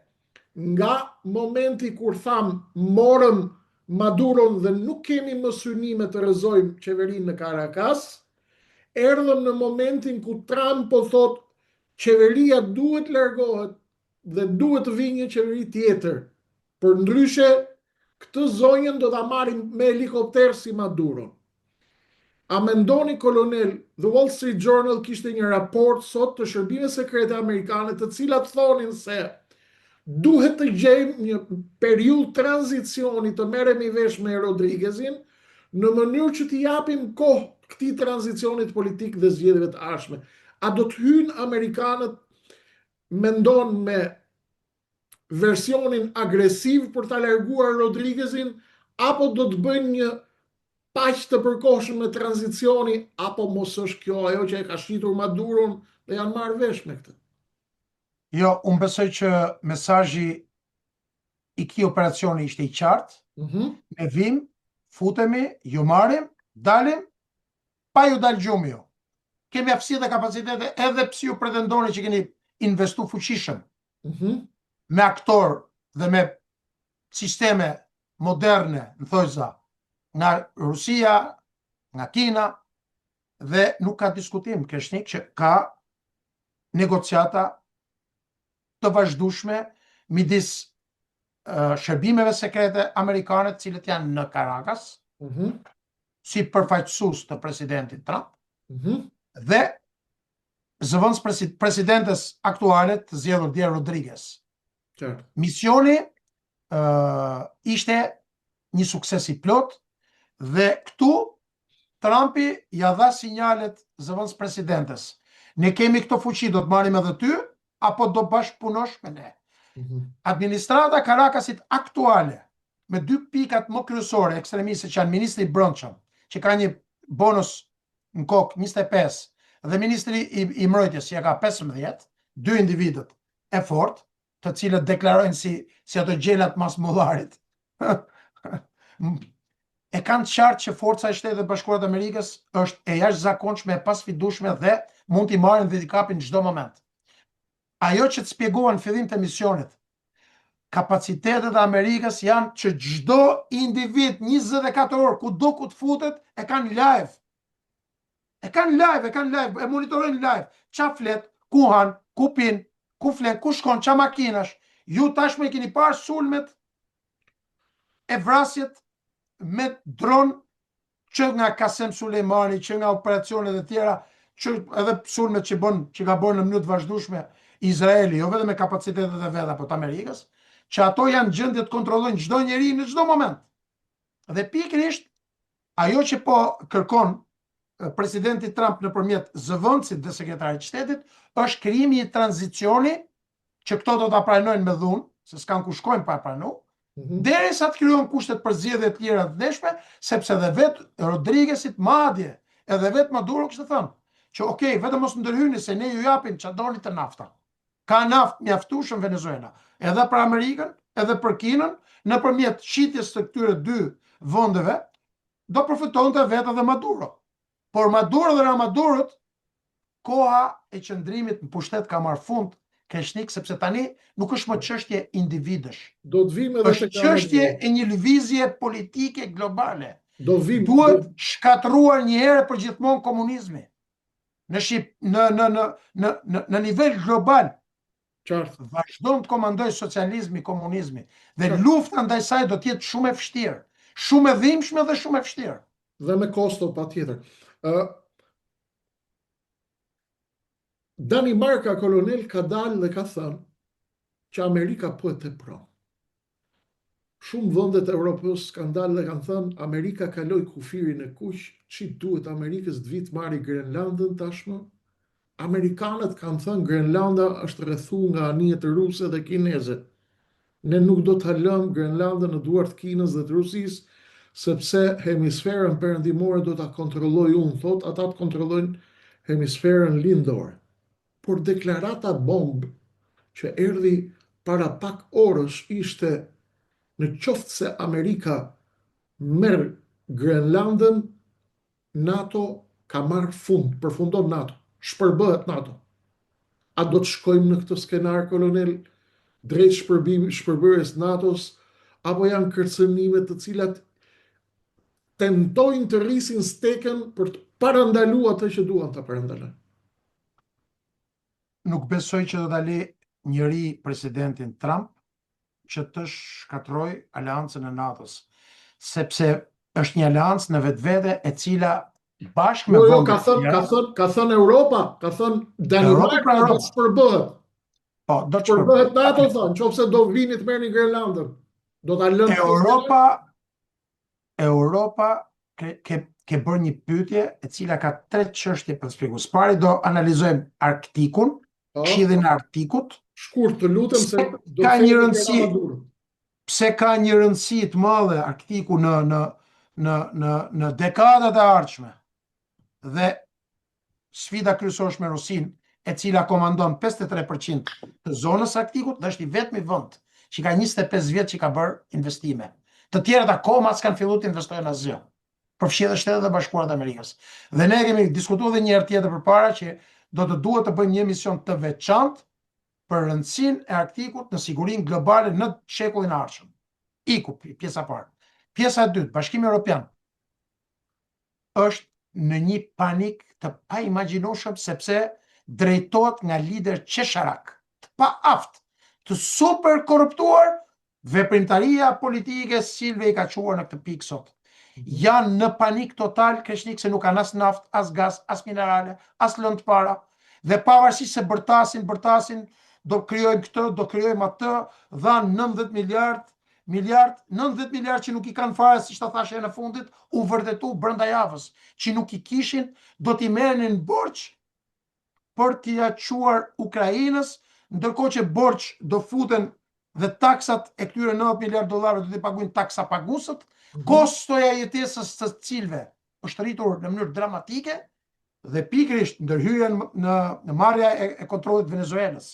nga momenti kur tham morëm Maduron dhe nuk kemi më synime të rrëzojmë qeverinë në Caracas, erdhëm në momentin ku Trump po thot qeveria duhet largohet dhe duhet të vijë një qeveri tjetër. Për ndryshe, këtë zonjën do ta marrim me helikopter si Maduro. A mendoni kolonel, The Wall Street Journal kishte një raport sot të shërbimeve sekrete amerikane të cilat thonin se duhet të gjejmë një periudhë tranzicioni të merremi vesh me Rodriguezin në mënyrë që t'i japim kohë këtij tranzicionit politik dhe zgjedhjeve të ardhshme. A do të hyjnë amerikanët, mendon, me versionin agresiv për ta larguar Rodriguezin, apo do të bëjnë një paqë të përkohshme me tranzicioni, apo mos është kjo ajo që e ka shitur Maduron dhe janë marrë vesh me këtë? Jo, unë besoj që mesazhi i këtij operacioni ishte i qartë. Ne vim, futemi, ju marrim, dalim, pa ju dalë gjumi ju. Kemi aftësi dhe kapacitete edhe pse ju pretendoni që keni investu fuqishëm me aktor dhe me sisteme moderne, në thojza, nga Rusia, nga Kina, dhe nuk ka diskutim Kreshnik që ka negociata të vazhdueshme midis shërbimeve sekrete amerikane, të cilët janë në Caracas, si përfaqësues të presidentit Trump, dhe zëvendës presidentes aktuale të zgjedhur Dia Rodriguez. Misioni ishte një sukses i plot dhe këtu Trumpi ja dha sinjalet zëvendës presidentes. Ne kemi këto fuqi, do të marrim edhe ty, apo do bashkëpunosh me ne. Administrata Caracasit aktuale, me dy pikat më kryesore ekstremiste që janë ministri i brendshëm, që ka një bonus në kokë 25, dhe ministri i mbrojtjes që ka 15, dy individët e fortë, të cilët deklarojnë si ato gjelat mas mullarit. E kanë qartë që forca e Shtetit Bashkuar të Amerikës është e jashtëzakonshme, e pasfidueshme dhe mund t'i marrin dhe t'i kapin çdo moment. Ajo që të shpjeguan në fillim të misionit, kapacitetet e Amerikës janë që çdo individ 24 orë kudo ku të futet e kanë live. E kanë live, e monitorojnë live. Qa flet, ku han, ku pin, ku flet, ku shkon, qa makinash. Ju tashme i keni parë sulmet e vrasjet me dron, që nga Kasem Sulejmani, që nga operacionet e tjera, që edhe sulmet që ka bërë në mënyrë të vazhdueshme Izraeli, jo vetëm me kapacitetet e veta, po të Amerikës, që ato janë gjendje të kontrollojnë çdo njeri në çdo moment. Dhe pikërisht ajo që po kërkon presidenti Trump nëpërmjet zëvendësit dhe sekretarit të shtetit është krijimi i tranzicioni që këto do ta pranojnë me dhunë, se s'kan ku shkojnë pa pranu, derisa të krijohen kushtet për zgjedhje të tjera të ndeshme, sepse edhe vet Rodriguezit madje, edhe vet Maduro kishte thënë që okay, vetëm mos ndërhyni se ne ju japim çfarë doni të nafta. Ka naftë mjaftueshëm Venezuela, edhe për Amerikën, edhe për Kinën, nëpërmjet shitjes së këtyre dy vendeve, do përfitonte vetë edhe Maduro. Por Maduro dhe Ramadurët, koha e qëndrimit në pushtet ka marrë fund, Kreshnik, sepse tani nuk është më çështje individësh. Do të vim edhe është çështje e një lëvizje politike globale. Duhet shkatruar një herë për gjithmonë komunizmi. Në nivel global. Vazhdon të komandoj socializmi, komunizmi. Dhe lufta ndaj saj do të jetë shumë e vështirë. Shumë e dhimbshme dhe shumë e vështirë. Dhe me kosto patjetër. Danimarka, kolonel, ka dalë dhe ka thënë që Amerika po e tepron. Shumë vendet e Evropës kanë dalë dhe kanë thënë Amerika kaloi kufirin e kuq, që duhet Amerikës të vit marri Grenlandën tashmë. Amerikanët kanë thënë Grenlanda është rrethuar nga anijet ruse dhe kineze. Ne nuk do ta lëmë Grenlandën në duart të Kinës dhe të Rusisë, sepse hemisferën perëndimore do ta kontrolloj unë, thot, ata të kontrollojnë hemisferën lindore. Por deklarata bomb që erdhi para pak orësh ishte në qoftë se Amerika merr Grenlandën, NATO ka marrë fund, përfundon NATO, shpërbëhet NATO. A do të shkojmë në këtë skenar, kolonel, drejt shpërbërjes NATO-s, apo janë kërcënime të cilat tentojnë të rrisin steken për të parandaluar atë që duan të parandalojnë? Nuk besoj që do ta lë njëri presidentin Trump që të shkatroj aleancën e NATO-s, sepse është një aleancë në vetvete e cila bashkë me Jo, vendet ka thënë Europa, ka thënë Danimarka do të shpërbëhet. Po, do të shpërbëhet NATO, thonë, nëse do vini të merrni Grenlandën. Do ta lënë Europa ke bërë një pyetje e cila ka 3 çështje për të shpjeguar. Pari do analizojmë Arktikun, Këshillin e Arktikut. Shkurt, të lutem, se do ka të një rëndësi. Pse ka një rëndësi të madhe Arktiku në dekadat e ardhshme? Dhe sfida kryesore me Rusin, e cila komandon 53% të zonës Arktikut, dhe është i vetmi vend që ka 25 vjet që ka bërë investime. Të tjerët akoma s'kan filluar të investojnë asgjë. Përfshi edhe Shtetet e Bashkuara të Amerikës. Dhe ne kemi diskutuar edhe një herë tjetër përpara që do të duhet të bëjmë një emision të veçantë për rëndësinë e Arktikut në sigurinë globale në shekullin e ardhshëm. Iku pjesa parë. Pjesa e dytë, Bashkimi Evropian është në një panik të paimagjinueshëm, sepse drejtohet nga lider qesharak, të paaft, të super korruptuar. Veprimtaria politike Silve i ka quar në këtë pikë sot. Janë në panik total kreshnik, se nuk kanë as naft, as gaz, as minerale, as lëndë para, dhe pavarësisht se bërtasin, do krijojmë këtë, do krijojmë atë, dhanë 90 miliard që nuk i kanë fare, siç ta thashë në fundit, u vërtetu brenda javës, që nuk i kishin, do t'i merrnin borxh për t'i quar Ukrainës, ndërkohë që borxh do futen dhe taksat e këtyre 90 miliard dollarëve do t'i paguajnë taksa pagusët. Kostoja e jetesës së cilëve është rritur në mënyrë dramatike, dhe pikërisht ndërhyrja në marrja e kontrollit të Venezuelës,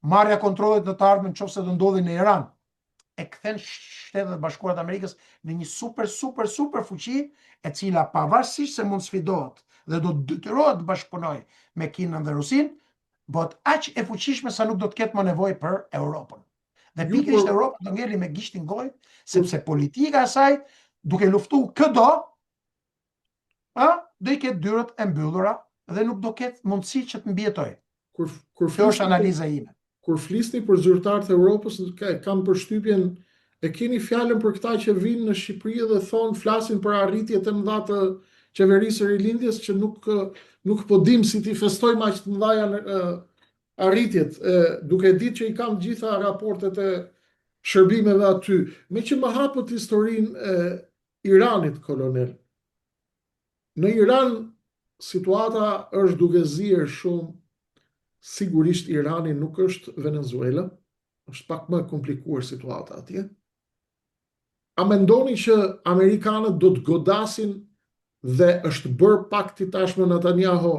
marrja e kontrollit në të ardhmen nëse do ndodhi në Iran, e kthen Shtetet e Bashkuara të Amerikës në një super fuqi, e cila pavarësisht se mund sfidohet dhe do detyrohet të bashkëpunojë me Kinën dhe Rusin, bëhet aq e fuqishme sa nuk do të ketë më nevojë për Europën. Dhe pikërisht Europa do ngeli me gishtin gojë, sepse politika e saj, duke luftuar këdo, do i ketë dyrat e mbyllura dhe nuk do ketë mundësi që të mbijetojë. Kjo është analiza ime. Kur flisni për zyrtarët e Europës, kam përshtypjen, e keni fjalën për këta që vinë në Shqipëri dhe thonë, flasin për arritjet e mëdha të qeverisë së rilindjes, që nuk po dim si t'i festojmë aq të mëdha arritjet, duke ditë që i kam gjitha raportet e shërbimeve aty. Me që më hapët historinë e Iranit, kolonel. Në Iran, situata është duke zier shumë. Sigurisht Irani nuk është Venezuela, është pak më komplikuar situata atje. A mendoni që amerikanët do të godasin dhe është bërë pakti tashmë Netanyahu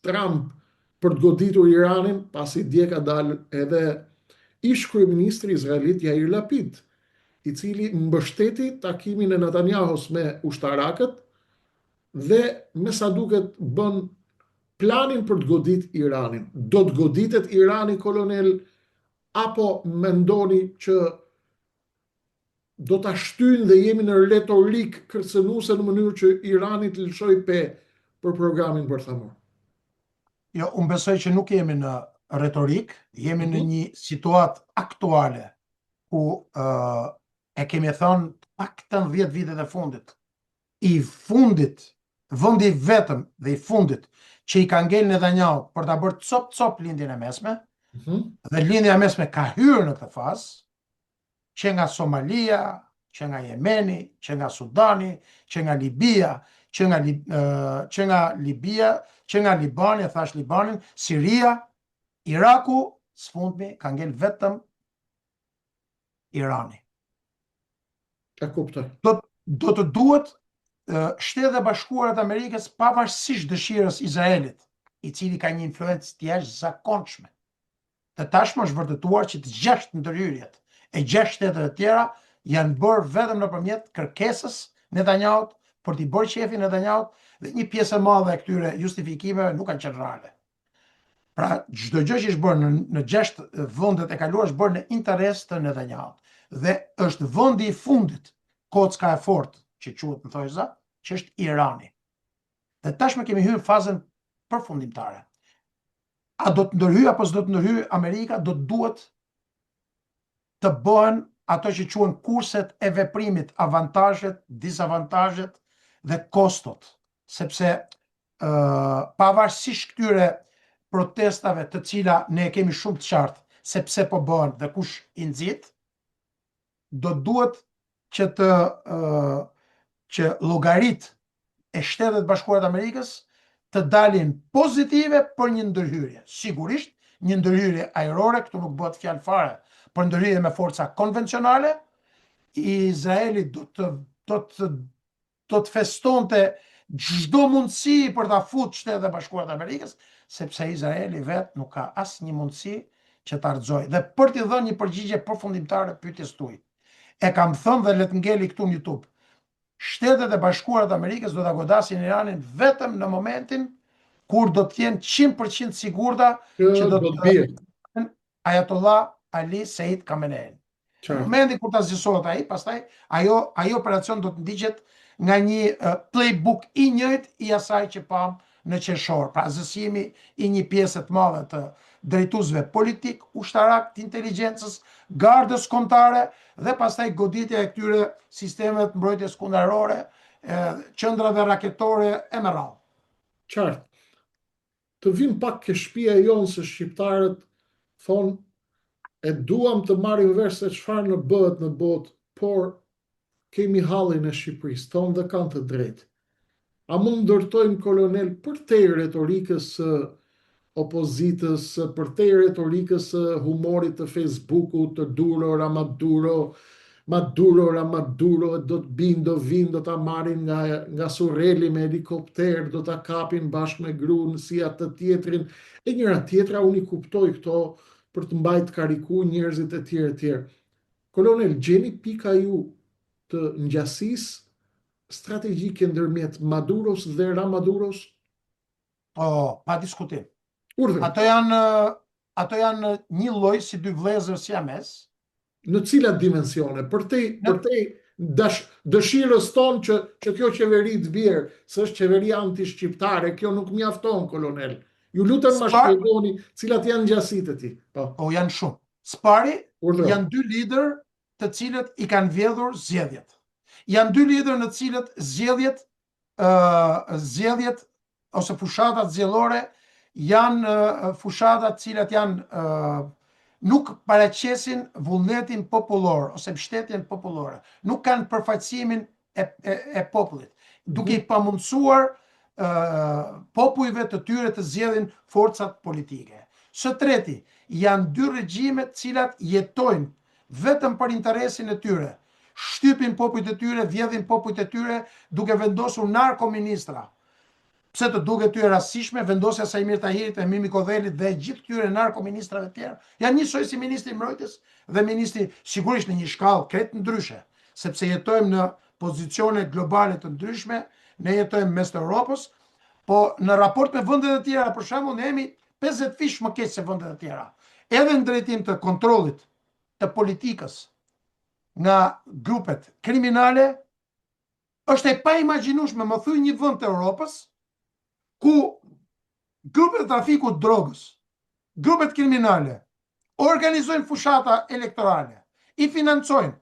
Trump për të goditur Iranin, pasi dje ka dalë edhe ish kryeministri izraelit Yair Lapid, i cili mbështeti takimin e Netanyahus me ushtarakët dhe me sa duket bën planin për të godit Iranin. Do të goditet Irani, kolonel, apo mendoni që do ta shtyjnë dhe jemi në retorik kërcënuese në mënyrë që Irani të lëshoj për programin bërthamor? Jo, unë besoj që nuk jemi në retorik, jemi në një situatë aktuale ku e kemi thënë paktën 10 vitet e fundit. Vendi vetëm dhe i fundit që i ka ngel Netanyahu për ta bërë cop lindjen e mesme, dhe lindja e mesme ka hyrë në këtë fazë, që nga Somalia, që nga Jemeni, që nga Sudani, që nga Libia, që nga Libani, e thash Libanin, Siria, Iraku, s'fundmi ka ngel vetëm Irani. E kuptoj. Do të duhet Shtetet e Bashkuara të Amerikës, pavarësisht dëshirës Izraelit, i cili ka një influencë të jashtëzakonshme. Dhe tashmë është vërtetuar që të 6 ndërhyrjet e 6 shtetet e tjera janë bërë vetëm nëpërmjet kërkesës Netanyahut për t'i bërë qefin Netanyahut, dhe një pjesë e madhe e këtyre justifikimeve nuk kanë qenë reale. Pra, çdo gjë që është bërë në 6 vendet e kaluara është bërë në interes të Netanyahut. Dhe është vendi i fundit, kocka e fortë, që quhet në thojza, që është Irani. Dhe tashmë kemi hyrë në fazën përfundimtare. A do të ndërhyj apo s'do të ndërhyj Amerika, do të duhet të bëhen ato që quhen kurset e veprimit, avantazhet, disavantajet dhe kostot, sepse pavarësisht këtyre protestave të cila ne e kemi shumë të qartë se pse po bëhen dhe kush i nxit, do duhet që llogarit e Shtetet Bashkuara të Amerikës të dalin pozitive për një ndërhyrje. Sigurisht, një ndërhyrje ajrore, këtu nuk bëhet fjalë fare për ndërhyrje me forca konvencionale. Izraeli do të festonte çdo mundësi për ta futur Shtetet e Bashkuara të Amerikës, sepse Izraeli vet nuk ka asnjë mundësi që ta harxojë. Dhe për t'i dhënë një përgjigje përfundimtare pyetjes tuaj, e kam thënë dhe le të ngeli këtu në YouTube. Shtetet e Bashkuara të Amerikës do ta godasin Iranin vetëm në momentin kur do të jenë 100% sigurta që do të bëjë Ayatollah Ali Said Khamenei. Në momentin kur ta zgjesohet ai, pastaj ai operacion do të ndiqet nga një playbook i njëjtë i asaj që pam në qershor. Pra zësimi i një pjesë të madhe të drejtuesve politik, ushtarak, të inteligjencës, gardës kombëtare dhe pastaj goditja e këtyre sistemeve të mbrojtjes kundërore, qendrave raketore e me radhë. Qartë. Të vim pak ke shtëpia jonë se shqiptarët thonë e duam të marrim vesh se çfarë në bëhet në botë, por kemi hallin e Shqipërisë, thonë dhe kanë të drejtë. A mund ndërtojmë kolonel për te retorikës së opozitës, për te retorikës së humorit të Facebookut, të Duro, Ramaduro, do të binë, do vinë, do ta marrin nga Surreli me helikopter, do ta kapin bashkë me gruan si atë tjetrin. E njëra tjetra unë i kuptoj këto për të mbajt kariku njerëzit e tjerë. Kolonel, gjeni pika ju të ngjasisë strategjike ndërmjet Maduros dhe Ramaduros? Pa diskutim. Ato janë një lloj si dy vëllezër siames. Në cilat dimensione? Për te dëshirës tonë që kjo qeveri të bjerë, së është qeveri anti-shqiptare, kjo nuk mjafton, kolonel. Ju lutem ma shpjegoni cilat janë ngjasitë e tij. Po janë shumë. Spari janë dy lider të cilët i kanë vjedhur zgjedhjet. Janë dy lider në cilët zgjedhjet ose fushatat zgjedhore janë fushatat cilat janë nuk paraqesin vullnetin popullor ose mbështetjen popullore. Nuk kanë përfaqësimin e popullit, duke i pamundsuar popujve të tyre të zgjedhin forcat politike. Së treti, janë dy regjime të cilat jetojnë vetëm për interesin e tyre. Shtypin popujt e tyre, vjedhin popujt e tyre, duke vendosur narkoministra. Pse të duket ty e rastishme, vendosja Sajmir Tahirit e Mimi Kodhelit dhe gjithë këtyre narkoministrave të tjerë, janë njësoj si ministri mbrojtjes dhe ministri, sigurisht në një shkallë krejt ndryshe, sepse jetojmë në pozicione globale të ndryshme, ne jetojmë mes të Europës, po në raport me vendet e tjera, për shembull, ne jemi 50 fish më keq se vendet e tjera. Edhe në drejtim të kontrollit të politikës nga grupet kriminale, është e pa imagjinueshme, më thuj një vend të Europës ku grupet e trafikut drogës, grupet kriminale, organizojnë fushata elektorale, i financojnë,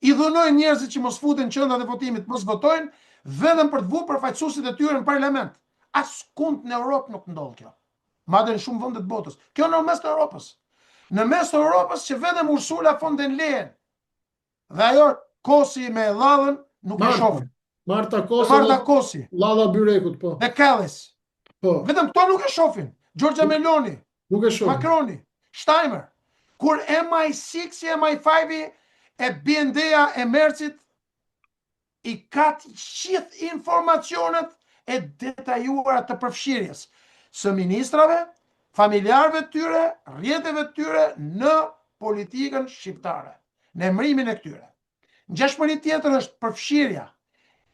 i dhunojnë njerëzit që mos futen qendrat e votimit, mos votojnë, vetëm për të vënë përfaqësuesit e tyre në parlament. Askund në Europë nuk ndodh kjo. Madje në shumë vende të botës. Kjo në mes të Europës. Në mes të Europës që vetëm Ursula von der Leyen dhe ajo Kosi me Lladhën nuk e shohin. Marta Kosi, Lladha Byrekut, po. Dhe Kallis. Po. Vetëm këto nuk e shohin. Giorgia Meloni, nuk e shohin. Macroni, Steinmeier. Kur MI6, MI5 e BND-ja e Mercit i katë gjithë informacionet e detajuara të përfshirjes së ministrave, familjarëve të tyre, rrjeteve të tyre në politikën shqiptare, në emërimin e këtyre. Ngjashmëri tjetër është përfshirja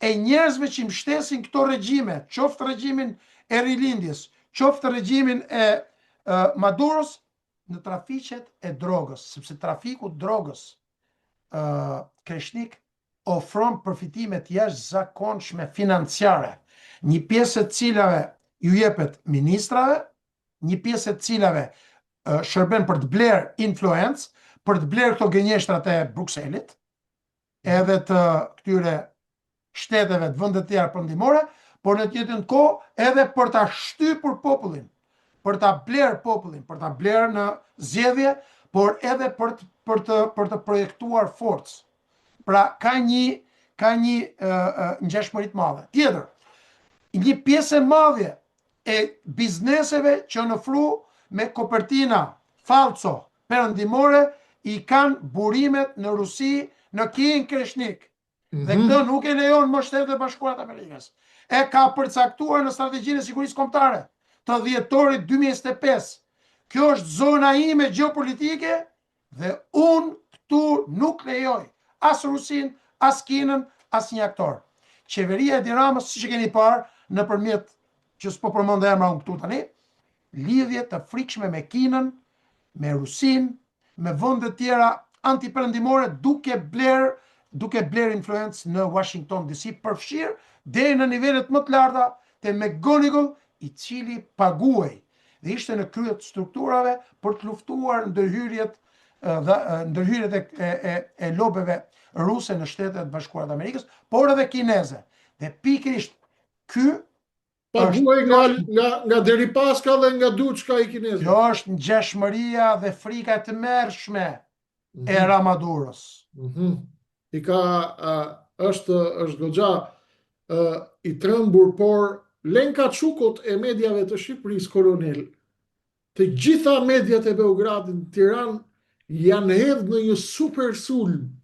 e njerëzve që mbështesin këto regjime, qoftë regjimin e rilindjes, qoftë regjimin e Maduros, në trafiqet e drogës, sepse trafiku drogës kreshnik ofron përfitimet jashtëzakonshme financiare, një pjesë të cilave ju jepet ministrave, një pjesë e cilave shërben për të bler influencë, për të bler këto gënjeshtrat e Brukselit, edhe të këtyre shteteve të vendet tjera perëndimore, por në të njëjtën kohë edhe për ta shtypur popullin, për ta bler popullin, për ta bler në zgjedhje, por edhe për të projektuar forcë. Pra ka një ngjashmëri të madhe. Tjetër, një pjesë e madhe e bizneseve që në fru me kopertina falco perëndimore i kanë burimet në Rusi, në Kin Kreshnik. Dhe këtë nuk e lejon më Shtetet e Bashkuara të Amerikës. E ka përcaktuar në strategjinë e sigurisë kombëtare të dhjetorit 2025. Kjo është zona ime gjeopolitike dhe unë këtu nuk lejoj as Rusin, as Kinën, as një aktor. Qeveria e Edi Ramës, siç e keni parë nëpërmjet që s'po përmend emra unë këtu tani, lidhje të frikshme me Kinën, me Rusin, me vende tjera antiperëndimore, duke bler influencë në Washington DC, përfshirë deri në nivelet më të larta te McGonigal, i cili paguaj dhe ishte në krye të strukturave për të luftuar ndërhyrjet e lobeve ruse në Shtetet e Bashkuara të Amerikës, por edhe kineze. Dhe pikërisht ky paguaj nga Deripaska dhe nga Duçka i kinezëve. Kjo është ngjashmëria dhe frika e tmerrshme e Ramadurës. Është goxha i trembur, por Lenka Çukut e mediave të Shqipërisë, kolonel, të gjitha mediat e Beogradit në Tiranë janë hedhë në një super sulm.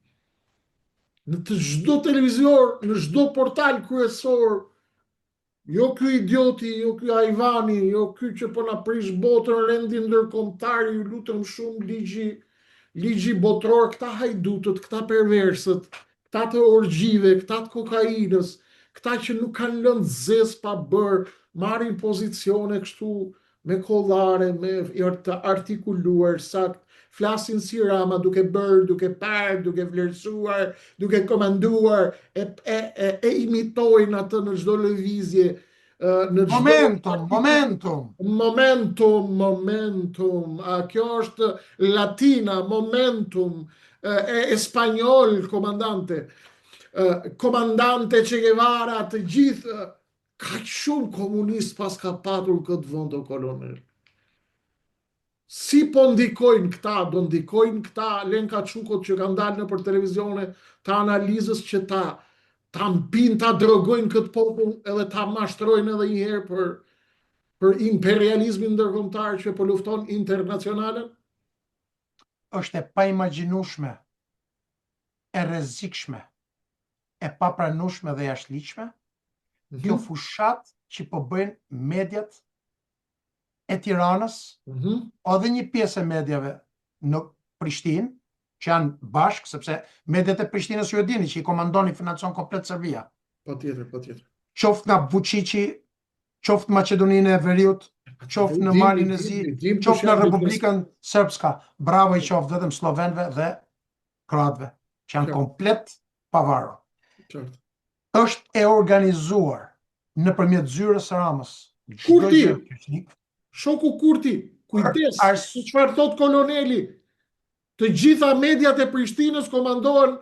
Në të çdo televizor, në çdo portal kryesor, jo ky idioti, jo ky ajvani, jo ky që po na prish botën rendin ndërkombëtar, ju lutem shumë, ligji botror, këta hajdutët, këta perversët, këta të orgjive, këta të kokainës, këta që nuk kanë lënë zez pa bërë, marrin pozicione kështu me kollare, me të artikuluar sakt, flasin si Rama, duke bërë, duke parë, duke vlerësuar, duke komanduar, e imitojnë atë në çdo lëvizje. Momentum. Kjo është latina, momentum, espanjol, komandante Che Guevara, të gjithë, ka shumë komunist pas ka patur këtë vend, o kolonel. Si po ndikojnë këta, do ndikojnë këta Lenka Çukut që kanë dalë në për televizione të analizës që ta mpin, ta drogojnë këtë popull edhe ta mashtrojnë edhe një herë për imperializmin ndërkombëtar që po lufton internacionalen? Është e paimagjinueshme, e rrezikshme, e papranueshme dhe jashtëligjshme kjo fushat që po bëjnë mediat e Tiranës, edhe një pjesë e mediave në Prishtinë, që janë bashkë, sepse mediat e Prishtinës ju e dini që i komandon, i financon komplet Serbia. Patjetër. Qoftë nga Vučići, qoftë Maqedoninë e Veriut, qoftë në Malin e Zi, qoftë në Republikën Srpska. Bravo i qoftë vetëm slovenëve dhe kroatëve, që janë komplet pavarur. Është e organizuar nëpërmjet zyrës së Ramës. Kurti, shoku Kurti, kujdes, çfarë thot koloneli? Të gjitha mediat e Prishtinës komandohen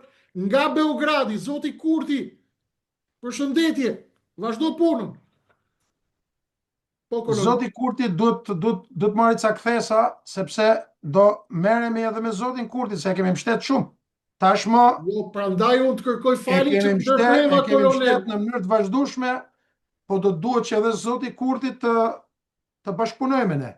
nga Beogradi, zoti Kurti. Përshëndetje, vazhdo punën. Zoti Kurti duhet marrë ca kthesa, sepse do merremi edhe me zotin Kurti, se e kemi mbështet shumë. Tashmë, prandaj unë të kërkoj falje që ndërpreva kolonel. E kemi mbështet në mënyrë të vazhdueshme, po do duhet që edhe zoti Kurti të bashkëpunojë me ne.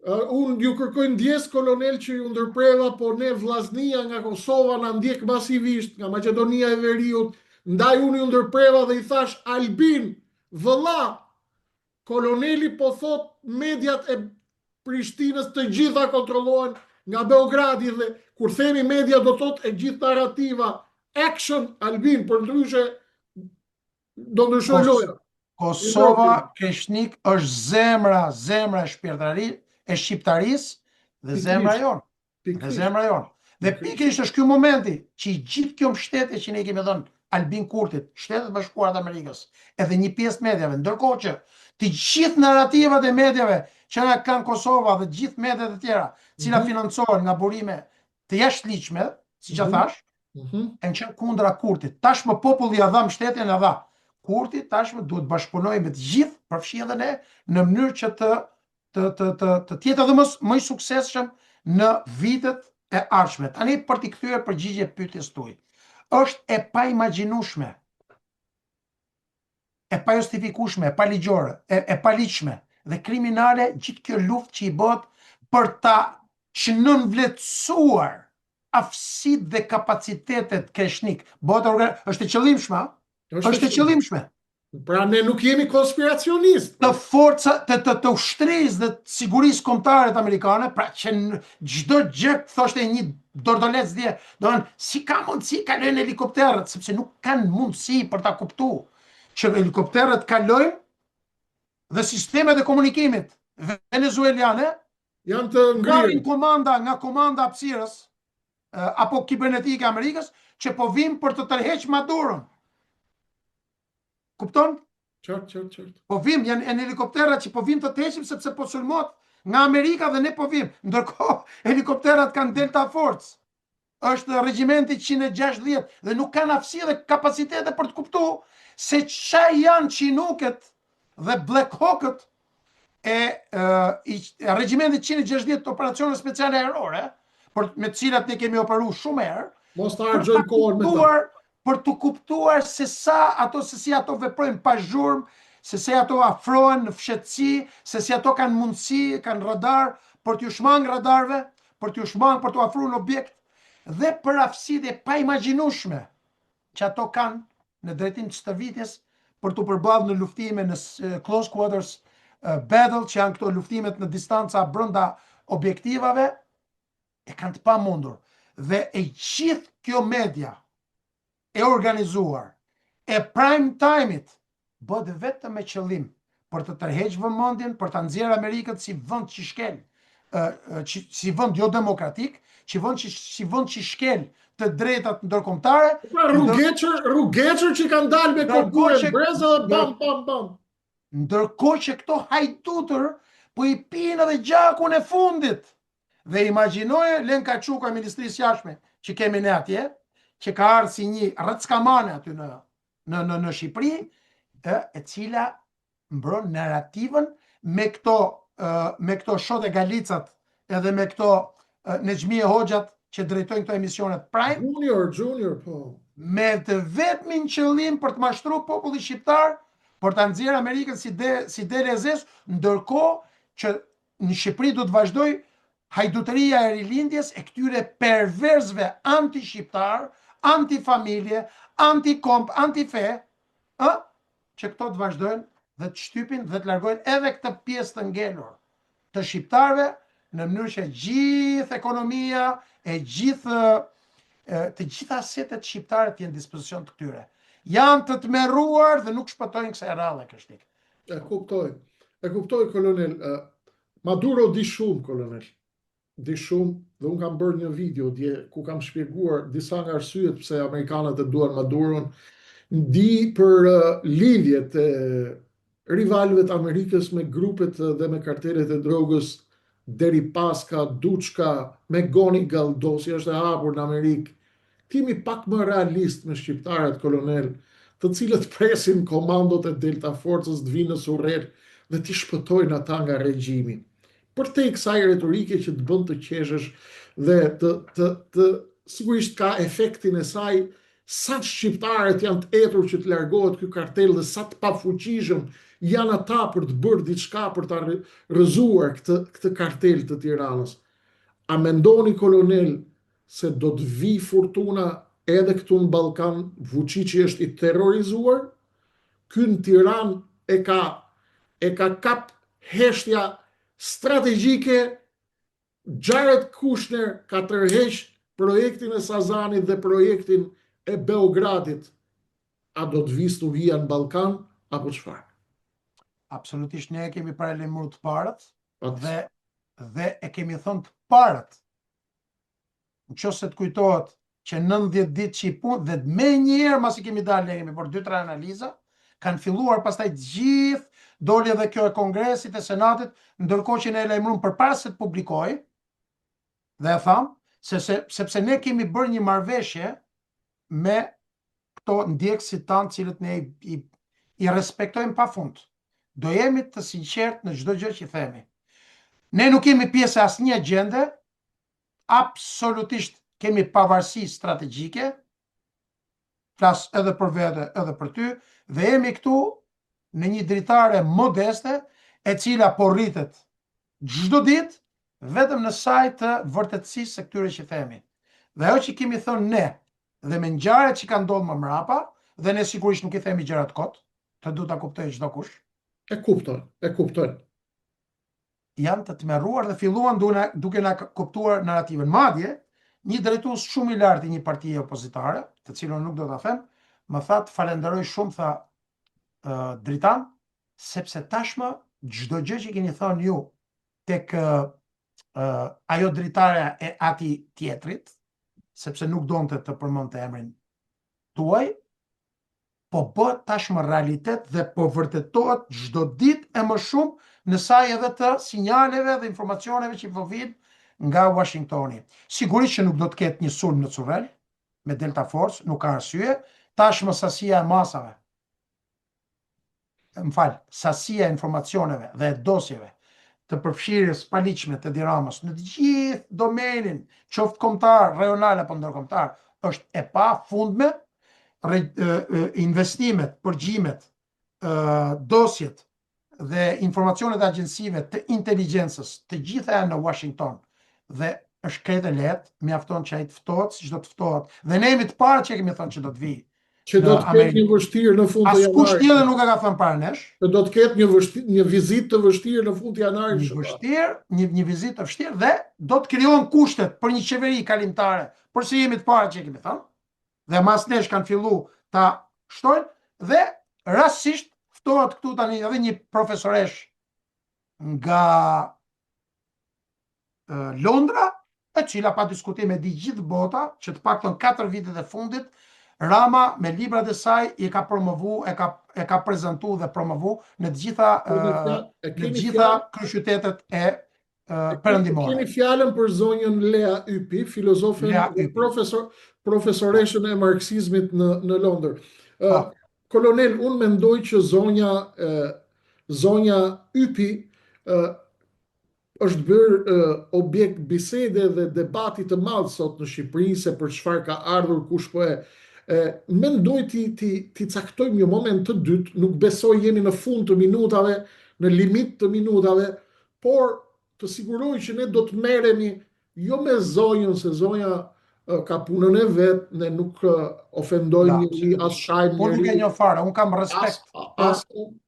Unë ju kërkoj ndjes, kolonel, që ju ndërpreva, po ne vllaznia nga Kosova na ndjek masivisht, nga Maqedonia e Veriut, ndaj unë ju ndërpreva dhe i thash, Albin, vëlla, koloneli po thot mediat e Prishtinës të gjitha kontrollohen nga Beogradi, dhe kur themi media do thot e gjithë narrativa, action, Albin, për ndryshe do ndryshoj loja. Kosova, Kreshnik është zemra e shqiptarisë dhe zemra jonë. Dhe pikërisht është ky momenti që i gjithë kjo mbështetje që ne kemi dhënë Albin Kurtit, Shtetet Bashkuara të Amerikës, edhe një pjesë të mediave, ndërkohë që të gjithë narrativat e mediave që nga kanë Kosova dhe gjithë medet e tjera, cila financohen nga burime të jashtëligjshme, siç ja thash, kanë qenë kundra Kurtit. Tashmë populli ja dha mbështetjen, ja dha. Kurti tashmë duhet bashkëpunojë me të gjithë, përfshi edhe ne, në mënyrë që të jetë edhe më i suksesshëm në vitet e ardhshme. Tani për t'i kthyer përgjigje pyetjes tuaj. Është e paimagjinueshme, e pajustifikueshme, e paligjore, e paligjshme dhe kriminale gjithë kjo luftë që i bëhet për ta nënvlerësuar aftësitë dhe kapacitetet kreshnik. Është e qëllimshme, është e qëllimshme. Pra ne nuk jemi konspiracionist. Të forca të ushtrisë dhe të sigurisë kombëtare të amerikane, pra që çdo gjë thoshte një dordolec dje, domethënë si ka mundësi kalojnë helikopterët, sepse nuk kanë mundësi për ta kuptuar që helikopterët kalojnë dhe sistemet e komunikimit venezueliane janë të ngrirë nga komanda hapësirës apo kibernetike e Amerikës që po vijnë për të tërheqë Maduron. Kupton? Qartë. Po vim, janë helikopterat që po vim të tërheqim sepse po sulmohet nga Amerika dhe ne po vim. Ndërkohë helikopterat kanë Delta Force. Është regjimenti 160 dhe nuk kanë aftësi dhe kapacitete për të kuptuar se ç'a janë Chinooket dhe Black Hawkët e regjimentit 160 të operacione speciale aerore, me të cilat ne kemi operuar shumë herë, mos ta harxojmë kohën me ta. Për të kuptuar se si ato veprojnë pa zhurmë, se si ato afrohen në fshehtësi, se si ato kanë mundësi, kanë radar, për t'ju shmang radarve, për t'ju shmang për t'u afruar në objekt, dhe për aftësitë e paimagjinueshme që ato kanë në drejtim të stërvitjes për t'u përballur në luftime në close quarters battle, që janë këto luftimet në distanca brenda objektivave, e kanë të pamundur. Dhe e gjithë kjo media e organizuar, e prime time-it, bëhet vetëm me qëllim për të tërheqë vëmendjen, për ta nxjerrë Amerikën si vend që shkel, si vend jo demokratik, si vend që shkel të drejtat ndërkombëtare. Rrugeçër që kanë dalë me kokën brezë dhe bam. Ndërkohë që këto hajdutër po i pinë edhe gjakun e fundit. Dhe imagjinoje Len Kaçuka, Ministrisë Jashtme që kemi ne atje, që ka ardhur si një rëckamane aty në Shqipëri, e cila mbron narrativën me këto Shote Galicat edhe me këto Nexhmije Hoxhat që drejtojnë këto emisionet prime. Junior, po. Me të vetmin qëllim për të mashtruar popullin shqiptar, për ta nxjerrë Amerikën si delezes, ndërkohë që në Shqipëri do të vazhdoj hajdutëria e rilindjes e këtyre perverzve anti-shqiptar, anti-familje, anti-komp, anti-fe, që këto të vazhdojnë dhe të shtypin dhe të largojnë edhe këtë pjesë të ngelur të shqiptarve, në mënyrë që gjithë ekonomia e të gjitha asetet shqiptare të jenë dispozicion të këtyre. Janë të tmerruar dhe nuk shpëtojnë kësaj rradhe kështik. E kuptoj, kolonel. Maduro di shumë, kolonel. Di shumë, dhe unë kam bërë një video dje ku kam shpjeguar disa nga arsyet pse amerikanët e duan Maduron, di për lidhjet e rivalëve të Amerikës me grupet dhe me kartelet e drogës, Deripaska, Duçka, me Goni Galdosi, është e hapur në Amerikë. Timi pak më realist me shqiptarët, kolonel, të cilët presin komandot e Delta Forcës të vinë në Surrel dhe t'i shpëtojnë ata nga regjimi. Për te i kësaj retorike që të bënd të qeshësh dhe të sigurisht ka efektin e saj, sa shqiptarët janë të etur që të largohet ky kartel dhe sa të pafuqishëm janë ata për të bërë diçka për të rrëzuar këtë kartel të Tiranës. A mendoni, kolonel, se do të vi fortuna edhe këtu në Ballkan, Vučići është i terrorizuar? Ky në Tiranë e ka kap heshtja strategjike. Jared Kushner ka tërheq projektin e Sazanit dhe projektin e Beogradit. A do të vi stuhia në Ballkan apo çfarë? Absolutisht, ne kemi paralajmëruar të parët dhe e kemi thënë të parët. Nëse të kujtohet që 90 ditë që i punë dhe me njëherë masi kemi dalë, ne kemi bërë 2-3 analiza, kanë filluar pastaj gjithë doli edhe kjo e Kongresit e Senatit, ndërkohë që ne e lajmëruam përpara se të publikojë, dhe e tham, sepse ne kemi bërë një marrëveshje me këto ndjekësit tanë cilët ne i respektojmë pafund. Do jemi të sinqert në çdo gjë që themi. Ne nuk kemi pjesë e asnjë agjende, absolutisht kemi pavarësi strategjike, flas edhe për vete, edhe për ty, dhe jemi këtu në një dritare modeste, e cila po rritet çdo ditë, vetëm në saj të vërtetësisë së këtyre që themi. Dhe ajo që kemi thënë ne, dhe me ngjarjet që kanë ndodhur më mrapa, dhe ne sigurisht nuk i themi gjërat kot, të du ta kuptojë çdo kush. E kuptoj. Janë të tmerruar dhe filluan duke na kuptuar narrativën. Madje, një drejtues shumë i lartë i një partie opozitare, të cilën nuk do ta them, më tha të falenderoj shumë, tha, Dritan, sepse tashmë çdo gjë që keni thënë ju tek ajo dritare e ati tjetrit, sepse nuk donte të përmendte emrin tuaj, po bëhet tashmë realitet dhe po vërtetohet çdo ditë e më shumë në saj edhe të sinjaleve dhe informacioneve që po vijnë nga Washingtoni. Sigurisht që nuk do të ketë një sulm në Currel me Delta Force, nuk ka arsye, tashmë sasia e masave, sasia e informacioneve dhe e dosjeve të përfshirjes paligjshme të Edi Ramës në të gjithë domenin, qoftë kombëtar, rajonal apo ndërkombëtar, është e pafundme. Investimet, përgjimet, dosjet dhe informacionet agjensive të inteligjencës, të gjitha janë në Washington, dhe është krejt e lehtë, mjafton që ai të ftohet siç do të ftohet. Dhe ne jemi të parë që kemi thënë që do të vijë. Që do të ketë një vështirë në fund të janarit. Askush tjetër nuk e ka thënë para nesh. Që do të ketë një vizitë të vështirë në fund të janarit. Një vizitë të vështirë, dhe do të krijohen kushtet për një qeveri kalimtare, përse jemi të parë që kemi thënë. Dhe mas nesh kanë fillu ta shtojnë, dhe rastësisht ftohet këtu tani edhe një profesoresh nga Londra, e cila pa diskutim e di gjithë bota, që të paktën 4 vitet e fundit, Rama me librat e saj e ka promovu, e ka prezentu dhe promovu në të gjitha kryeqytetet e perëndimore. Keni fjalën për zonjën Lea Ypi, filozofen dhe profesoreshën e marksizmit në Londër. Kolonel, unë mendoj që zonja Ypi është bërë objekt bisede dhe debati të madh sot në Shqipëri, se për çfarë ka ardhur, kush po mendoj ti caktojmë një moment të dytë, nuk besoj jemi në fund të minutave, në limit të minutave, por të siguroj që ne do të merremi jo me zonjën, se zonja ka punën e vet, ne nuk ofendojmë një as shajm. Po nuk e njoh fare, un kam respekt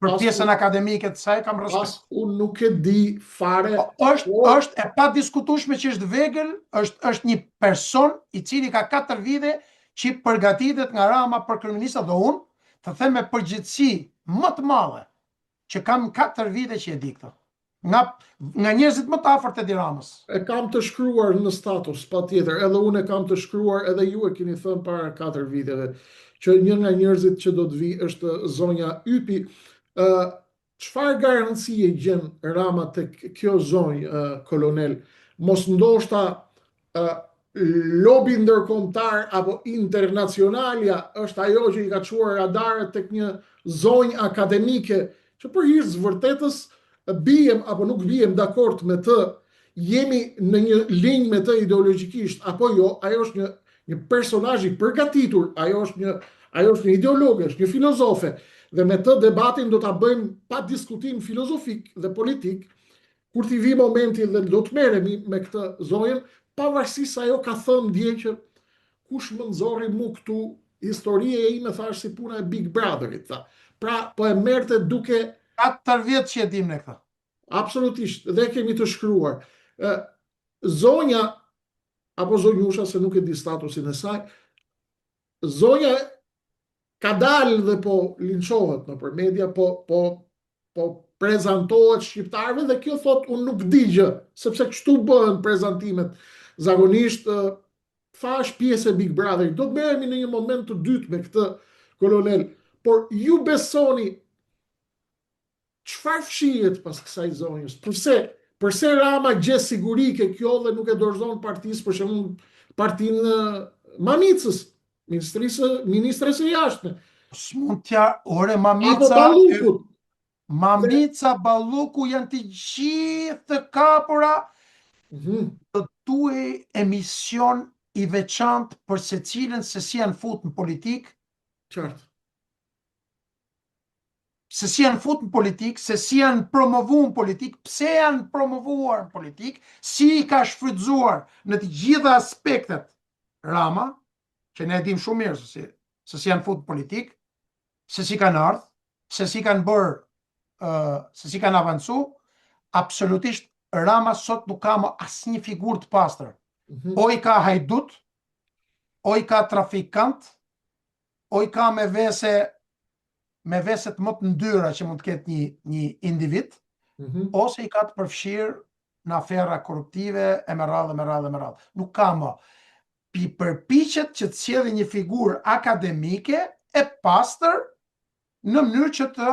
për pjesën akademike të saj, kam respekt. Un nuk e di fare. Është e padiskutueshme që është vegël, është një person i cili ka 4 vite që përgatitet nga Rama për kryeminist, dhe unë të them me përgjithësi më të madhe që kam 4 vite që e di këtë. Nga njerëzit më të afërt të Edi Ramës. E kam të shkruar në status, patjetër, edhe unë e kam të shkruar, edhe ju e keni thënë para 4 viteve, që një nga njerëzit që do të vi është zonja Ypi. Çfarë garancie gjen Rama tek kjo zonjë, kolonel? Mos ndoshta lobi ndërkombëtar apo internacionalja është ajo që i ka çuar radarët tek një zonjë akademike, që për hir të vërtetës bijem apo nuk bijem dakord me të, jemi në një linjë me të ideologjikisht apo jo, ajo është një personazh i përgatitur, ajo është një ideologe, është një filozofe, dhe me të debatin do ta bëjmë pa diskutim filozofik dhe politik, kur t'i vi momenti dhe do të merremi me këtë zonjën, pavarësisht se ajo ka thënë dje që kush më nxorri mu këtu, historia e ime thash si puna e Big Brotherit, tha. Pra po e merrte duke 4 vjet që e dim ne këtë. Absolutisht, dhe kemi të shkruar. Zonja, apo zonjusha, se nuk e di statusin e saj, zonja ka dalë dhe po linçohet nëpër media, po prezantohet shqiptarëve, dhe kjo thot unë nuk di gjë, sepse kështu bëhen prezantimet. Zakonisht thash pjesë e Big Brother, do të merremi në një moment të dytë me këtë, kolonel, por ju besoni Çfarë fshihet pas kësaj zonjës? Përse Rama gje siguri ke kjo dhe nuk e dorëzon partisë, për shembull partinë Mamicës, ministres së jashtme, S'mund t'ja, ore apo Ballukut. Mamica, Balluku janë të gjithë të kapura. Do duhej emision i veçantë për secilën se si janë fut në politikë, Qartë. se si janë fut në politikë, se si janë promovu në politikë, pse janë promovuar në politikë, si i ka shfrytzuar në të gjitha aspektet Rama, që ne e dim shumë mirë se si janë fut në politikë, se si kanë ardhur, se si kanë bërë, se si kanë avancu. Absolutisht Rama sot nuk ka më asnjë figurë të pastër. O i ka hajdut, o i ka trafikant, o i ka me veset më të ndyra që mund të ketë një individ, ose i ka të përfshirë në afera korruptive e me radhë. Nuk ka më. Pi përpiqet që të sjellë një figurë akademike e pastër në mënyrë që të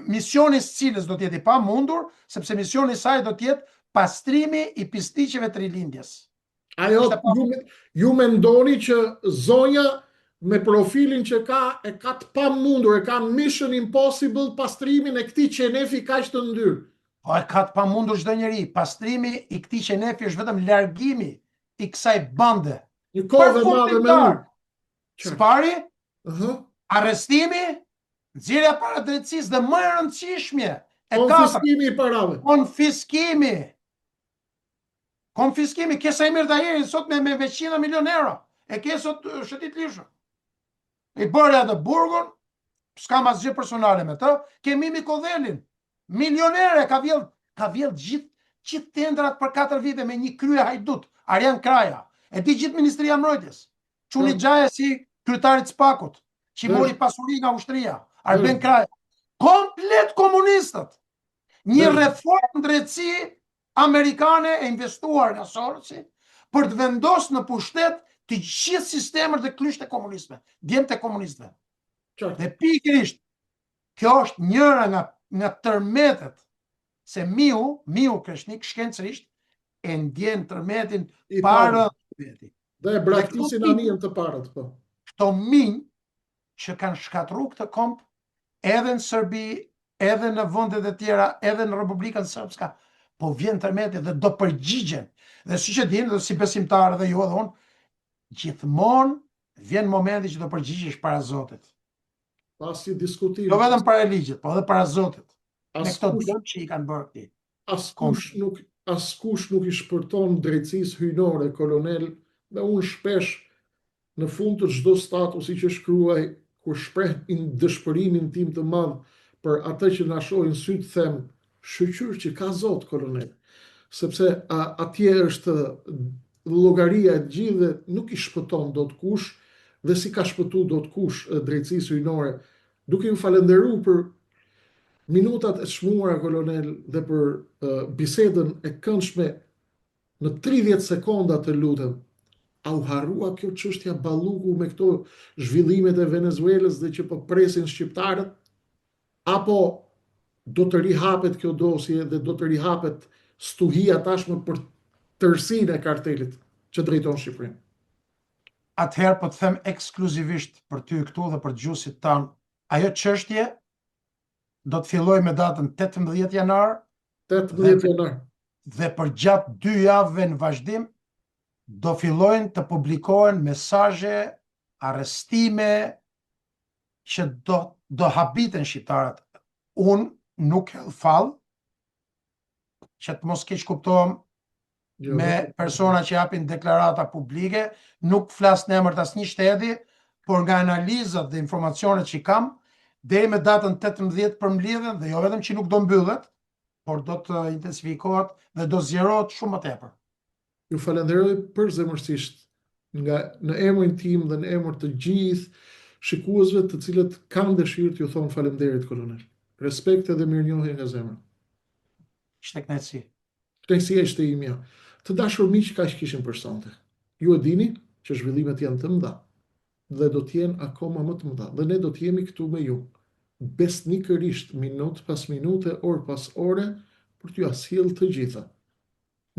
misioni së cilës do të jetë i pamundur, sepse misioni i saj do të jetë pastrimi i pisticeve të rilindjes. Ajo, ju mendoni që zonja me profilin që e ka të pamundur, e ka mission impossible pastrimin e këtij qenefi kaq të ndyrë? Po e ka të pamundur çdo njeri. Pastrimi i këtij qenefi është vetëm largimi i kësaj bande. Një kohë dhe madhe me unë. Spari, arrestimi, nxjerrja para drejtësisë dhe më e rëndësishme, konfiskimi i parave. Konfiskimi, ke sa i mirë Tahiri sot me 100 milion euro. E ke sot Shëtit Lishën. I bërë edhe burgun, s'kam asgjë personale me të, ke Mimi Kodhelin, milionere, ka vjell gjithë tendrat për 4 vite me një krye hajdut, Arjan Kraja, e ti gjithë Ministria Mbrojtjes, Çuni Xhaja si kryetarit Spakut, që i mori pasuri nga ushtria, Arben Kraja, komplet komunistët. Një reformë drejtësi amerikane e investuar nga Sorosi për të vendosur në pushtet të gjithë sistemet dhe klyshtë e komunizme, djemtë e komunistëve. Dhe pikërisht, kjo është njëra nga tërmetet, se Miu Kreshnik shkencërisht e ndjen tërmetin parë veti. Dhe e braktisin anijën të parët, po. Këto minj që kanë shkatru këtë komp, edhe në Serbi, edhe në vendet e tjera, edhe në Republikën Srpska, po vjen tërmeti dhe do përgjigjen. Dhe si që dini, dhe si besimtarë dhe ju edhe unë, gjithmonë vjen momenti që do përgjigjesh para Zotit. Pasi diskutim. Jo vetëm para ligjit, po edhe para Zotit. Me këto dëm që i kanë bërë këti. Askush nuk i shpërton drejtësisë hyjnore, kolonel, dhe unë shpesh në fund të çdo statusi që shkruaj, kur shpreh dëshpërimin tim të madh për atë që na shohin syt, them, shqyr që ka Zot, kolonel. Sepse atje është llogaria e gjithë dhe nuk i shpëton dot kush, dhe si ka shpëtu dot kush drejtësisë hyjnore. Duke ju falenderuar për minutat e çmuara, kolonel, dhe për bisedën e këndshme në 30 sekonda, të lutem. A u harrua kjo çështja Balluku me këto zhvillimet e Venezuelës dhe që po presin shqiptarët? Apo do të rihapet kjo dosje dhe do të rihapet stuhia tashmë për tërësinë e kartelit që drejton Shqipërinë? Atëherë po të them ekskluzivisht për ty këtu dhe për dëgjuesit tanë, ajo çështje do të fillojë me datën 18 janar. 18 janar. Dhe për gjatë 2 javëve në vazhdim do fillojnë të publikohen mesazhe, arrestime që do habiten shqiptarët. Unë nuk hell fall, që të mos keq kuptohem me persona që japin deklarata publike, nuk flas në emër të asnjë shteti, por nga analizat dhe informacionet që kam, deri me datën 18 për mbledhjen, dhe jo vetëm që nuk do mbyllet, por do të intensifikohet dhe do zgjerohet shumë më tepër. Ju falenderoj përzemërsisht në emrin tim dhe në emër të gjithë shikuesve të cilët kanë dëshirë t'ju thonë faleminderit, kolonel. Respekt dhe mirënjohje nga zemra. Ishte kënaqësi. Kënaqësia ishte imja. Të dashur miq, kaq kishim për sonte. Ju e dini që zhvillimet janë të mëdha dhe do të jenë akoma më të mëdha, dhe ne do të jemi këtu me ju. besnikërisht, minutë pas minute, orë pas ore, për t'ju asjell të gjitha.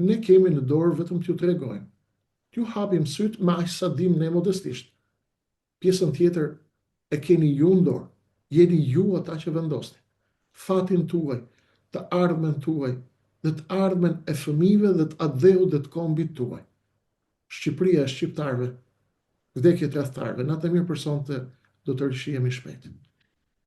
Ne kemi në dorë vetëm t'ju tregojmë. T'ju hapim syt me aq sa dim ne modestisht. Pjesën tjetër e keni ju në dorë. Jeni ju ata që vendosni. Fatin tuaj, të ardhmen tuaj, dhe të ardhmen e fëmijëve dhe të adheu dhe të kombit tuaj. Shqipëria e shqiptarëve, vdekje të rrethtarëve, natë e mirë për sonte, do të rishihemi shpejt.